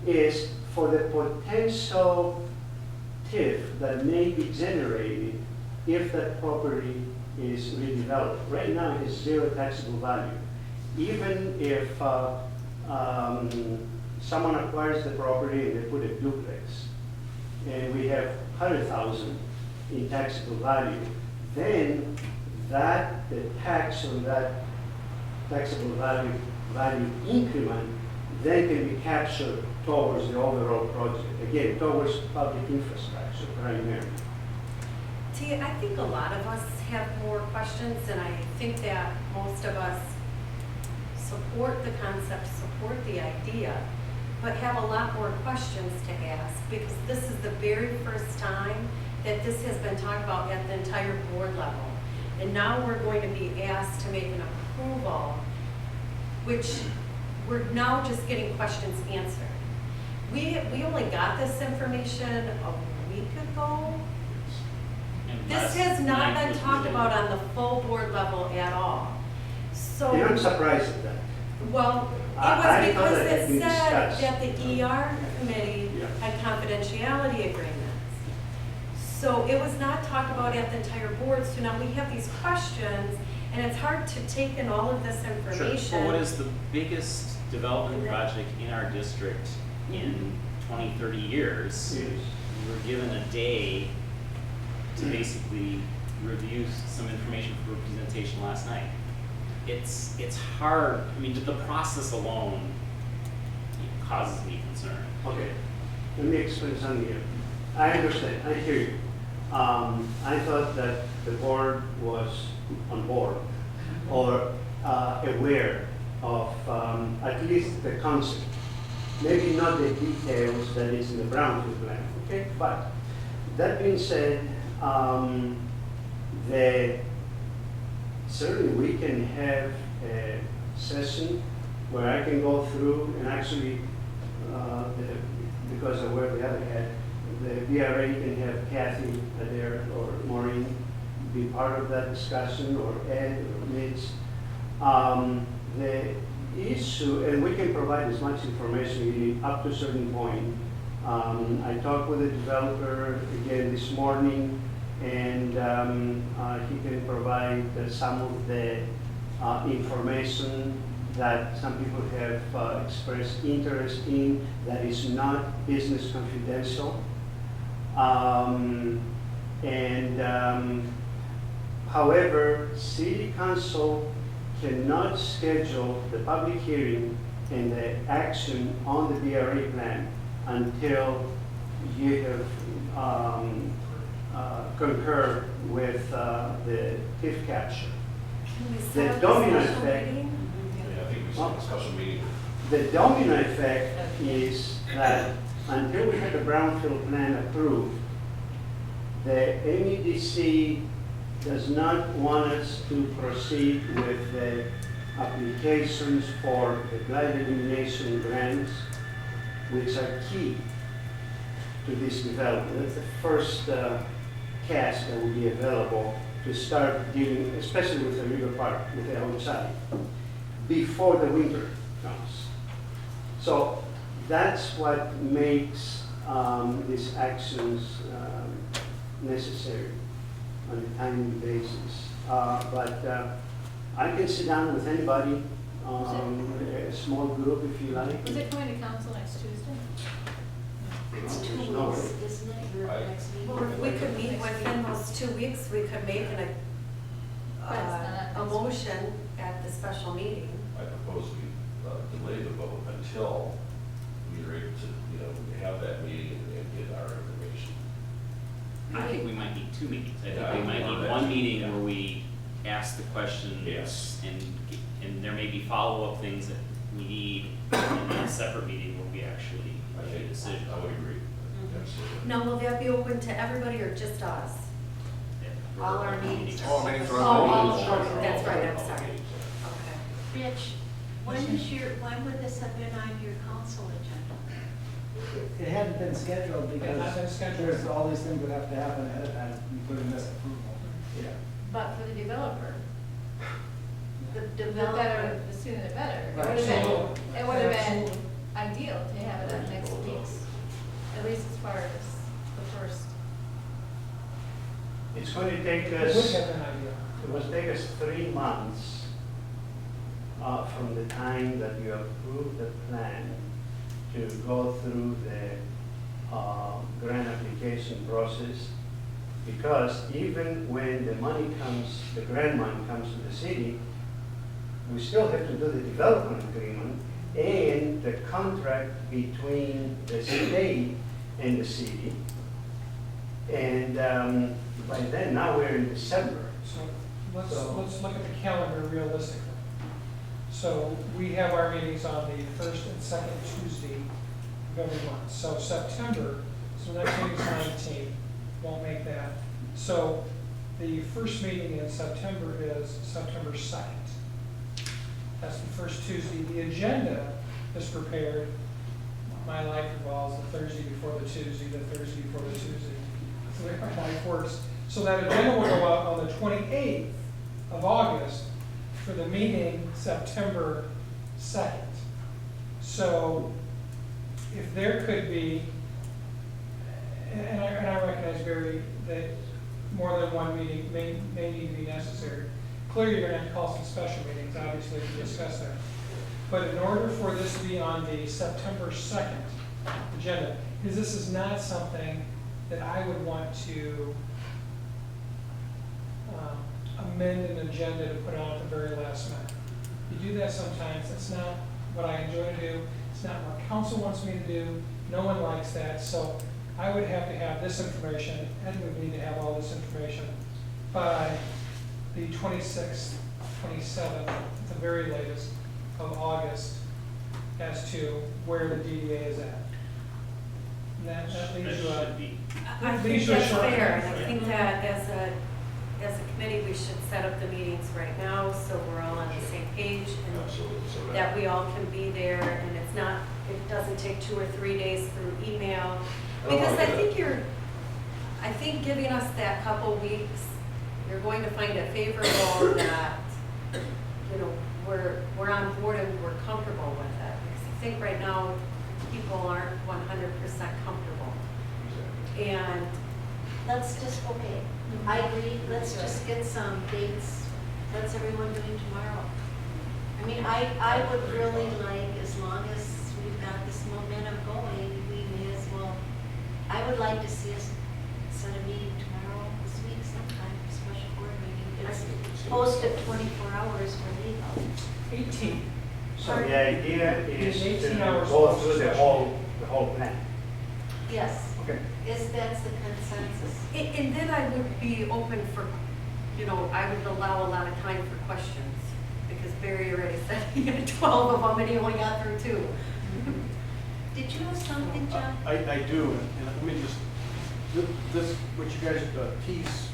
is for the potential TIF that may be generated if that property is redeveloped. Right now, it has zero taxable value. Even if someone acquires the property and they put a duplex, and we have 100,000 in taxable value, then the tax on that taxable value increment then can be captured towards the overall project. Again, towards public infrastructure primarily. T, I think a lot of us have more questions, and I think that most of us support the concept, support the idea, but have a lot more questions to ask, because this is the very first time that this has been talked about at the entire board level. And now we're going to be asked to make an approval, which we're now just getting questions answered. We only got this information a week ago. This has not been talked about on the full board level at all. So, And I'm surprised at that. well, it I was thought because that had it been said discussed. that the ER committee Yeah. had confidentiality agreements. So it was not talked about at the entire board, so now we have these questions, and it's hard to take in all of this information. Well, what is the biggest development project in our district in 20, 30 years? Yes. We were given a day to basically review some information for representation last night. It's hard, I mean, the process alone causes me concern. Okay, let me explain something here. I understand, I hear you. I thought that the board was on board or aware of at least the concept. Maybe not the details that is in the brownfield plan, okay? But that being said, certainly we can have a session where I can go through and actually, because I wear the other hat, the VRA can have Kathy there or Maureen be part of that discussion, or Ed or Mitch. The issue, and we can provide as much information we need up to a certain point. I talked with the developer again this morning, and he can provide some of the information that some people have expressed interest in that is not business confidential. However, City Council cannot schedule the public hearing and the action on the BRA plan until you have concurred with the TIF capture. Can we The set up a domino special effect. meeting? Yeah, I think we said a special meeting. The domino effect is that until we have the brownfield plan approved, the MEDC does not want us to proceed with the applications for the blight elimination grants, which are key to this development. That's the first cash that will be available to start dealing, especially with the river park, with the outside, before the winter comes. So that's what makes these actions necessary on a timely basis. But I can sit down with anybody, a small group if you like. Is it going to council next Tuesday? It's There's 2 no weeks, way. isn't it, your I- next meeting? Or if we could meet within those 2 weeks, we could make a motion at the special meeting. I propose we delay the vote until we are able to, have that meeting and get our information. I think we might need two meetings. I Yeah, think we I might think need that one too, meeting yeah. where we ask the questions Yes. and there may be follow-up things that we need, and then a separate meeting where we actually I make a think, decision. I would agree. Absolutely. Now, will that be open to everybody or just us? Yeah. All our meetings. All meetings are Oh, open. oh, that's right, I'm sorry. Okay. Rich, when would this have been on your council agenda? It hadn't been scheduled It had not been because scheduled. there's all these things that have to happen ahead of time, including this approval. Yeah. But for the developer, The the developer, better, the sooner the better. It Right. would have been, Absolutely. it would have been Absolutely. ideal to have it on next week's, at least as far as the first. It's going to take It would us, have been ideal. it will take us 3 months from the time that you approve the plan to go through the grant application process. Because even when the money comes, the grant money comes to the city, we still have to do the development agreement and the contract between the state and the city. And by then, now we're in December. So let's So- look at the calendar realistically. So we have our meetings on the first and second Tuesday of every month. So September, so next meeting's 19th, won't make that. So the first meeting in September is September 2nd. That's the first Tuesday. The agenda is prepared. My life revolves the Thursday before the Tuesday, the Thursday before the Tuesday. That's the way my life works. So that agenda will go out on the 28th of August for the meeting September 2nd. So if there could be, and I recognize, Barry, that more than one meeting may need to be necessary. Clearly, you're going to have to call some special meetings, obviously, to discuss that. But in order for this to be on the September 2nd agenda, because this is not something that I would want to amend an agenda to put on at the very last minute. You do that sometimes, that's not what I enjoy to do, it's not what council wants me to do, no one likes that, so I would have to have this information, Ed would need to have all this information by the 26th, 27th, at the very latest, of August, as to where the DDA is at. And that leaves you a, I think These are that's short. fair, and I think that as a committee, we should set up the meetings right now, so we're all on the same page, and Absolutely. So that we all can be there, and it's not, it doesn't take 2 or 3 days through email. Because I think giving us that couple weeks, you're going to find it favorable that, you know, we're on board and we're comfortable with it. Because I think right now, people aren't 100% comfortable. And let's just, okay, I agree, let's just get some dates. What's everyone doing tomorrow? I mean, I would really like, as long as we've got this momentum going, we may as well, I would like to see us set a meeting tomorrow, this week sometime, a special board meeting. It's posted 24 hours for legal. 18. So the idea is It's 18 to hours go plus through the special. whole plan. Yes, Okay. that's the consensus. And then I would be open for, you know, I would allow a lot of time for questions, because Barry already said he had 12 of them and he only got through 2. Did you have something, John? I do, and let me just, this, what you guys, Keith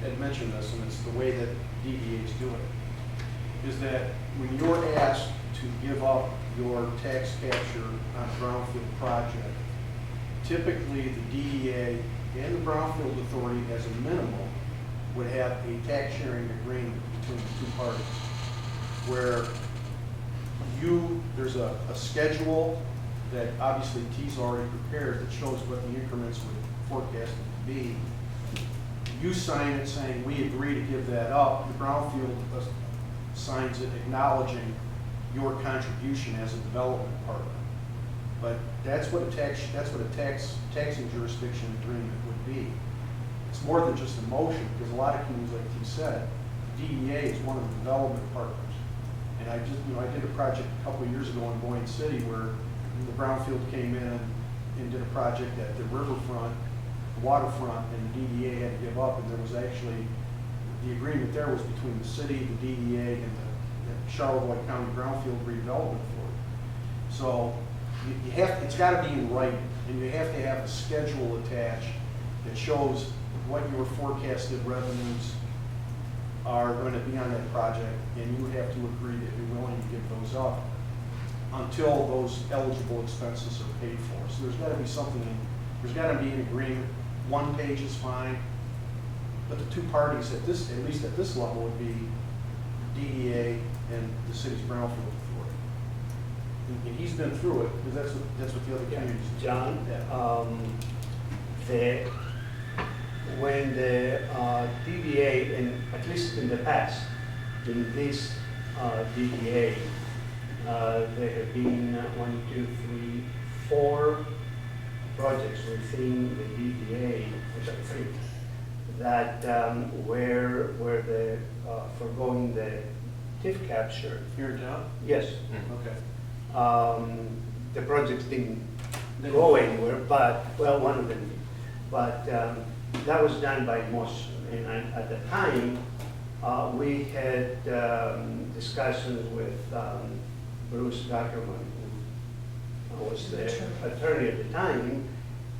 had mentioned this, and it's the way that DDA's do it, is that when you're asked to give up your tax capture on a brownfield project, typically the DDA and the Brownfield Authority, as a minimum, would have a tax sharing agreement between the two parties, where there's a schedule that obviously T's already prepared that shows what the increments would forecast to be. You sign it saying, we agree to give that up. The Brownfield signs it acknowledging your contribution as a development partner. But that's what a taxing jurisdiction agreement would be. It's more than just a motion, because a lot of communities, like T said, DEA is one of the development partners. And I did a project a couple of years ago in Boyne City where the Brownfield came in and did a project at the riverfront, the waterfront, and the DDA had to give up, and there was actually, the agreement there was between the city, the DDA, and the Charlevoix County Brownfield Redevelopment Authority. So it's got to be in writing, and you have to have a schedule attached that shows what your forecasted revenues are going to be on that project, and you would have to agree that you're willing to give those up. until those eligible expenses are paid for. So there's gotta be something, there's gotta be an agreement. One page is fine, but the two parties at this, at least at this level, would be DDA and the city's brownfield authority. And he's been through it, because that's what the other communities do. John, when the DDA, and at least in the past, in this DDA, there have been 4 projects within the DDA, three, that where the foregoing the TIF capture. Here in town? Yes, Okay. the projects didn't go anywhere, but, well, one of them did. But that was done by motion, and at the time, we had discussions with Bruce Gackerman, who was the attorney at the time,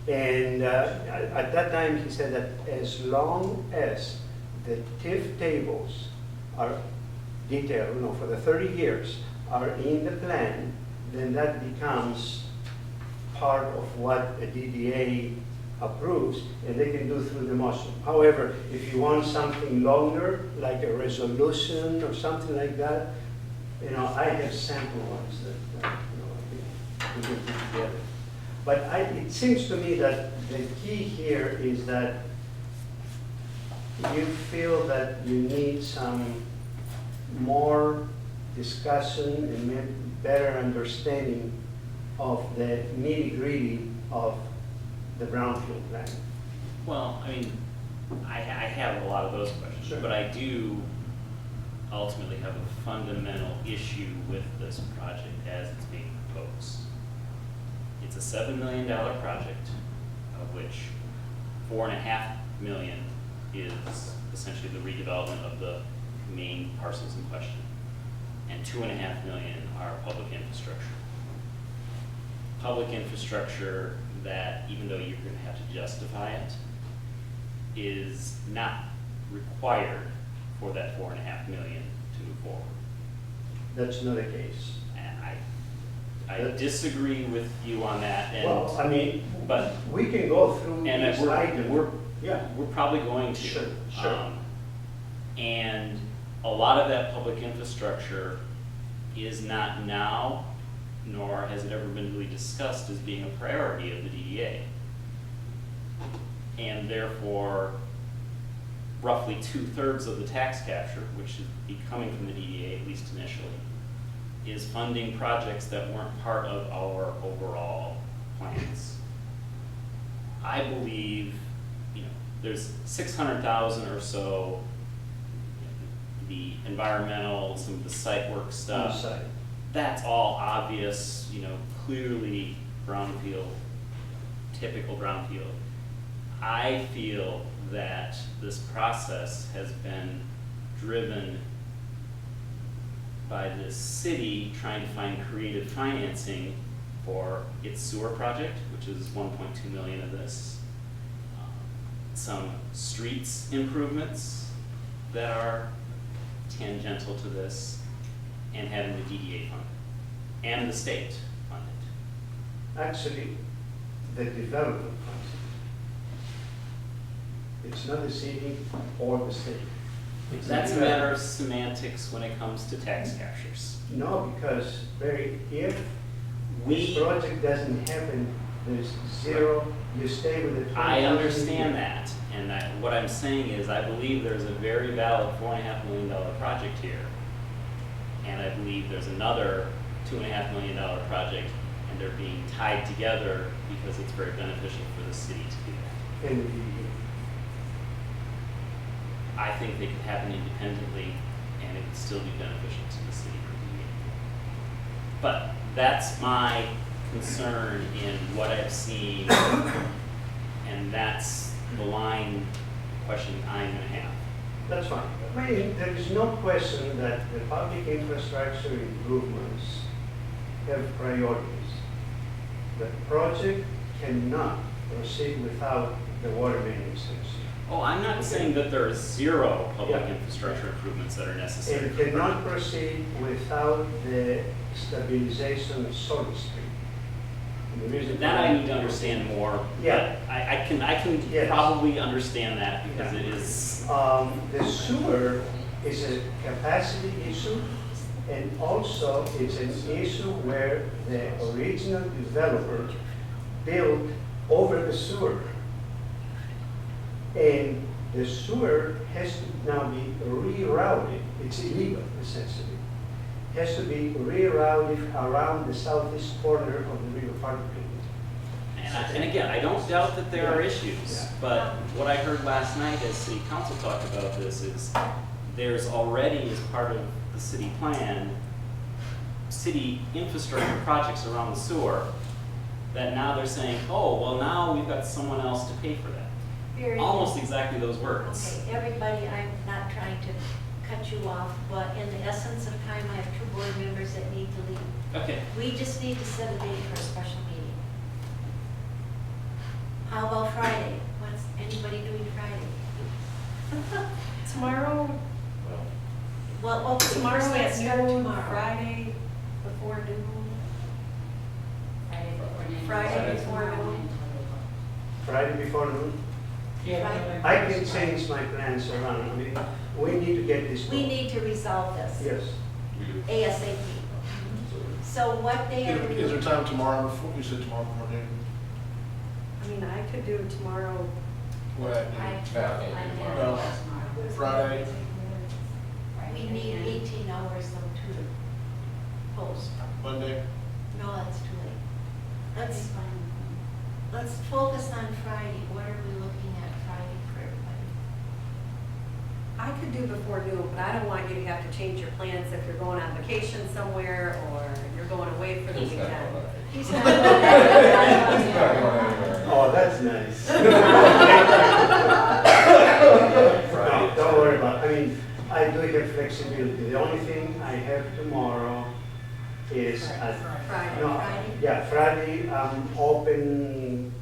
and at that time, he said that as long as the TIF tables are detailed, for the 30 years, are in the plan, then that becomes part of what a DDA approves, and they can do through the motion. However, if you want something longer, like a resolution or something like that, I have sample ones that, we can put together. But it seems to me that the key here is that you feel that you need some more discussion and maybe better understanding of the nitty-gritty of the brownfield plan. Well, I mean, I have a lot of those questions, Sure. but I do ultimately have a fundamental issue with this project as it's being proposed. It's a $7 million project, of which $4.5 million is essentially the redevelopment of the main parcels in question, and $2.5 million are public infrastructure. Public infrastructure that, even though you're going to have to justify it, is not required for that $4.5 million to move forward. That's not the case. And I disagree with you on that. And Well, I mean, but we can go through and each item. we're probably going to. Sure, sure. And a lot of that public infrastructure is not now, nor has it ever been really discussed as being a priority of the DDA. And therefore, roughly 2/3 of the tax capture, which is coming from the DDA, at least initially, is funding projects that weren't part of our overall plans. I believe, there's 600,000 or so, the environmental, some of the site work stuff. Inside. That's all obvious, clearly brownfield, typical brownfield. I feel that this process has been driven by the city trying to find creative financing for its sewer project, which is 1.2 million of this. Some streets improvements that are tangential to this, and having the DDA fund it, and the state fund it. Actually, the development funds it. It's not the city or the state. It's the That's a development. matter of semantics when it comes to tax captures. No, because if this We, project doesn't happen, there's zero, you stay with the 20,000. I understand that, and what I'm saying is, I believe there's a very valid $4.5 million project here. And I believe there's another $2.5 million project, and they're being tied together because it's very beneficial for the city to do that. And the I think they could happen independently, and it would still be beneficial to the city. But that's my concern in what I've seen, and that's the line question I'm gonna have. That's fine. I mean, there is no question that the public infrastructure improvements have priorities. The project cannot proceed without the water main extension. Oh, I'm not saying that there are zero public Yeah. infrastructure improvements that are necessary. And cannot proceed without the stabilization of Solid Street. And the reason for That I need to understand more. Yeah. but I can Yes. probably understand that because Yeah. it is, The sewer is a capacity issue, and also it's an issue where the original developer built over the sewer. And the sewer has to now be rerouted, it's illegal essentially. Has to be rerouted around the southeast corner of the River Park building. and again, I don't doubt that there are Yeah. issues, Yeah. but what I heard last night as city council talked about this is there's already, as part of the city plan, city infrastructure projects around the sewer that now they're saying, oh, well, now we've got someone else to pay for that. Very good. Almost exactly those words. Okay, everybody, I'm not trying to cut you off, but in the essence of time, I have 2 board members that need to leave. Okay. We just need to set a date for a special meeting. How about Friday? What's anybody doing Friday? Tomorrow, Well, okay, tomorrow first let's at start noon, tomorrow. Friday before noon. Friday before noon. Friday before noon, Yeah. I can change my plans around. I mean, we need to get this. We need to resolve this Yes. ASAP. So what day are we? Is there time tomorrow before, you said tomorrow morning? I mean, I could do tomorrow. What, no, Friday? We need 18 hours though to post. Monday? No, that's too late. Let's focus on Friday. What are we looking at Friday for everybody? I could do before noon, but I don't want you to have to change your plans if you're going on vacation somewhere or you're going away for the He's not weekend. going on. He's not going anywhere. He's not going anywhere. Oh, that's nice. No, don't worry about it. I mean, I do have flexibility. The only thing I have tomorrow is, Friday. no, Friday? yeah, Friday, I'm open.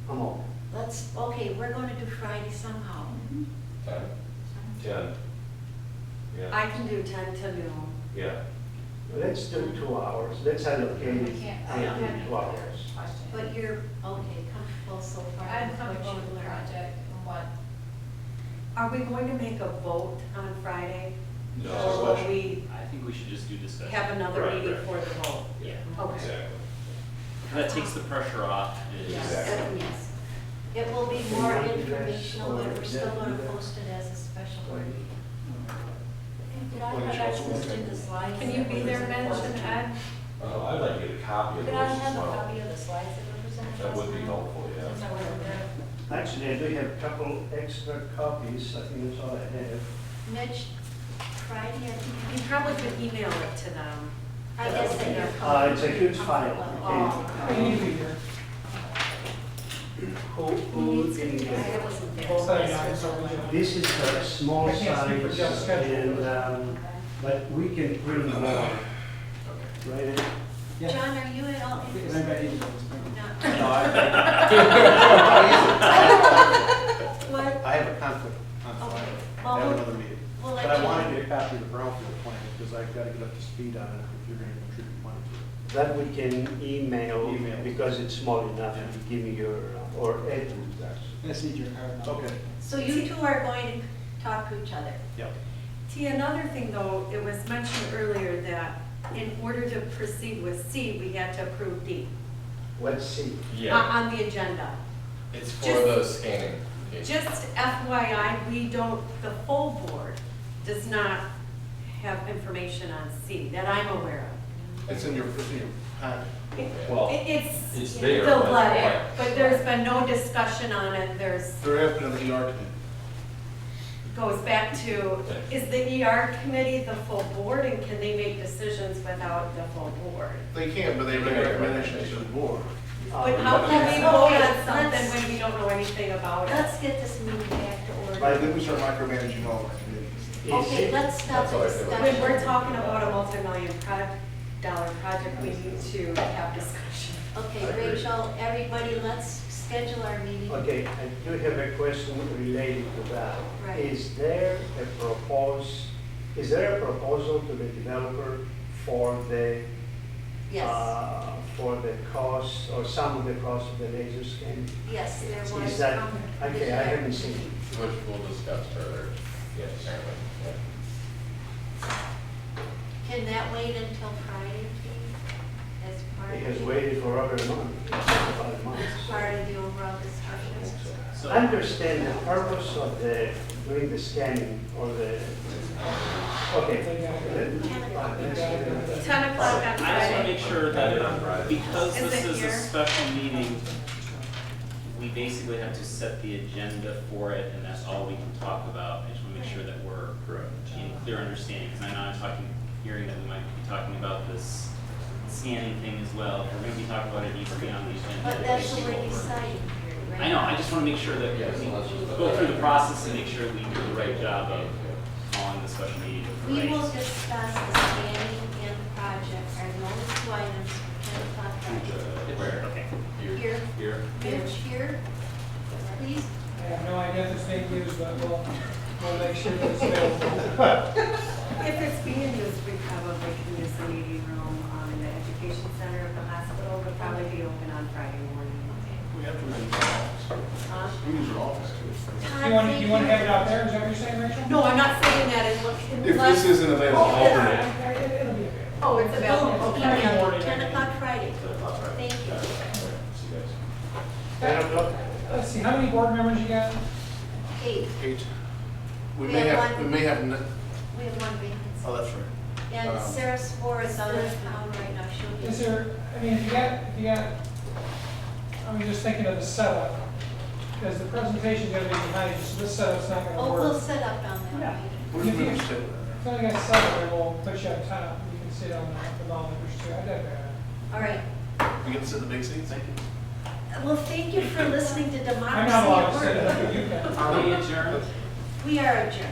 Okay, we're going to do Friday somehow. 10. Yeah, I can do 10 to noon. yeah. Let's do 2 hours. Let's allocate We can't- I think 2 hours. But you're, okay, comfortable so far? I'm with what comfortable you've with the learned? project and what, Are we going to make a vote on Friday? No. Or will we I think we should just do discussion. have another Right, meeting right. for the vote? Yeah. Okay. Exactly. That takes the pressure off. It is- Exactly. Yes. It will be more One less informational, but we're still or going to that- post it as a special board. Did I have access to the slides? Can you be there, Mitch and Ed? I'd like to get a copy of Could those I as have a well. copy of the slides that were presented That would last be time? helpful, Since yeah. I wasn't there. Actually, I do have a couple extra copies. I think that's all I have. Mitch, Friday, I think. You probably could email it to them. I guess that you're It's a comfortable. huge file. Oh. We need to hear. Who can get I it? wasn't there. Both sides, it's original. This is a small I can't speak for Jeff's size, schedule. and, but we can print more. Right? Yeah. John, are you at all Because interested? I'm ready to go to spring. No. No, What? I have a conflict on Okay. Friday. Well, I have we'll- another meeting. we'll But let I you want to know. get a copy of the brownfield plan, because I've got to get up to speed on it if you're going to contribute money to it. That we can email, Email. because it's small enough, Yeah. to give me your, or Ed would actually. I just need your card now. Okay. So you two are going to talk to each other. Yep. T, another thing though, it was mentioned earlier that in order to proceed with C, we had to approve D Let's see. on the agenda. It's for Just- the scanning. Okay. Just FYI, we don't, the full board does not have information on C that I'm aware of. It's in your packet. Well, It's it's the there, but- letter, but there's been no discussion on it. There's, There has been an ER committee. goes back to, is the ER committee the full board and can they make decisions without the full board? They can, but they make recommendations to the board. But how can we vote on something when we don't know anything about it? Let's get this meeting back to Right, order. then we start micromanaging all our committees. Okay, let's stop That's the all I said. discussion. When we're talking about a multi-million-dollar project, we need to have discussion. Okay, Rachel, everybody, let's schedule our meeting. Okay, I do have a question related to that. Right. Is there a proposal to the developer for the Yes, for the cost or some of the cost of the laser scan? yes, there was. Is that, okay, I haven't seen it. Which we'll discuss further. Yes. Apparently, yeah. Can that wait until Friday, please? As part It of has the, waited for over a month, about a month. as part of the overall discussion? So, I understand the purpose of doing the scanning or the, okay. 10 o'clock on I just Friday. want to make sure that because Is this it is a here? special meeting, we basically have to set the agenda for it, and that's all we can talk about. I just want to make sure that we're in clear understanding, because I know hearing that we might be talking about this scanning thing as well. If we're going to be talking about it, it needs to be on the agenda. But that's Basically already what we're- decided here, right? I know, I just want to make sure that we go through the process and make sure we do the right job of calling the special meeting. We right. will discuss the scanning and the project are the only two items for 10 o'clock Friday. Where? Okay. Here, Here. Mitch, here, please. I have no idea if it's being used, but we'll make sure that it's available. If it's being used, we probably can use the meeting room on the education center of the hospital, would probably be open on Friday morning. We have to use your office. We use your office too. Todd, You want thank to have it out there, is that what you're saying, Rachel? No, I'm not saying that in look. If this isn't available, Oh, alternate. It'll be available. Oh, it's available, okay. Email, 10 o'clock Friday. Thank you. See you guys. 10 o'clock? Let's see, how many board members you got? 8, 8. We We may have have, one. we may have, we have one vacancy. oh, that's right. And Sarah Spore is out of town right now, she'll be. Is there, I mean, if you got, I mean, just thinking of the setup, because the presentation's gonna be behind you, so this setup's not gonna Oh, we'll work. set up on that Yeah. meeting. What do you mean, say If only got setup, then we'll put you on top, you can sit on the monitors too, I did that. All right. We get to sit in the big seat, thank you. Well, thank you for listening to I'm Democracy not allowed at to sit Work. up, but you can. Are we adjourned? We are adjourned.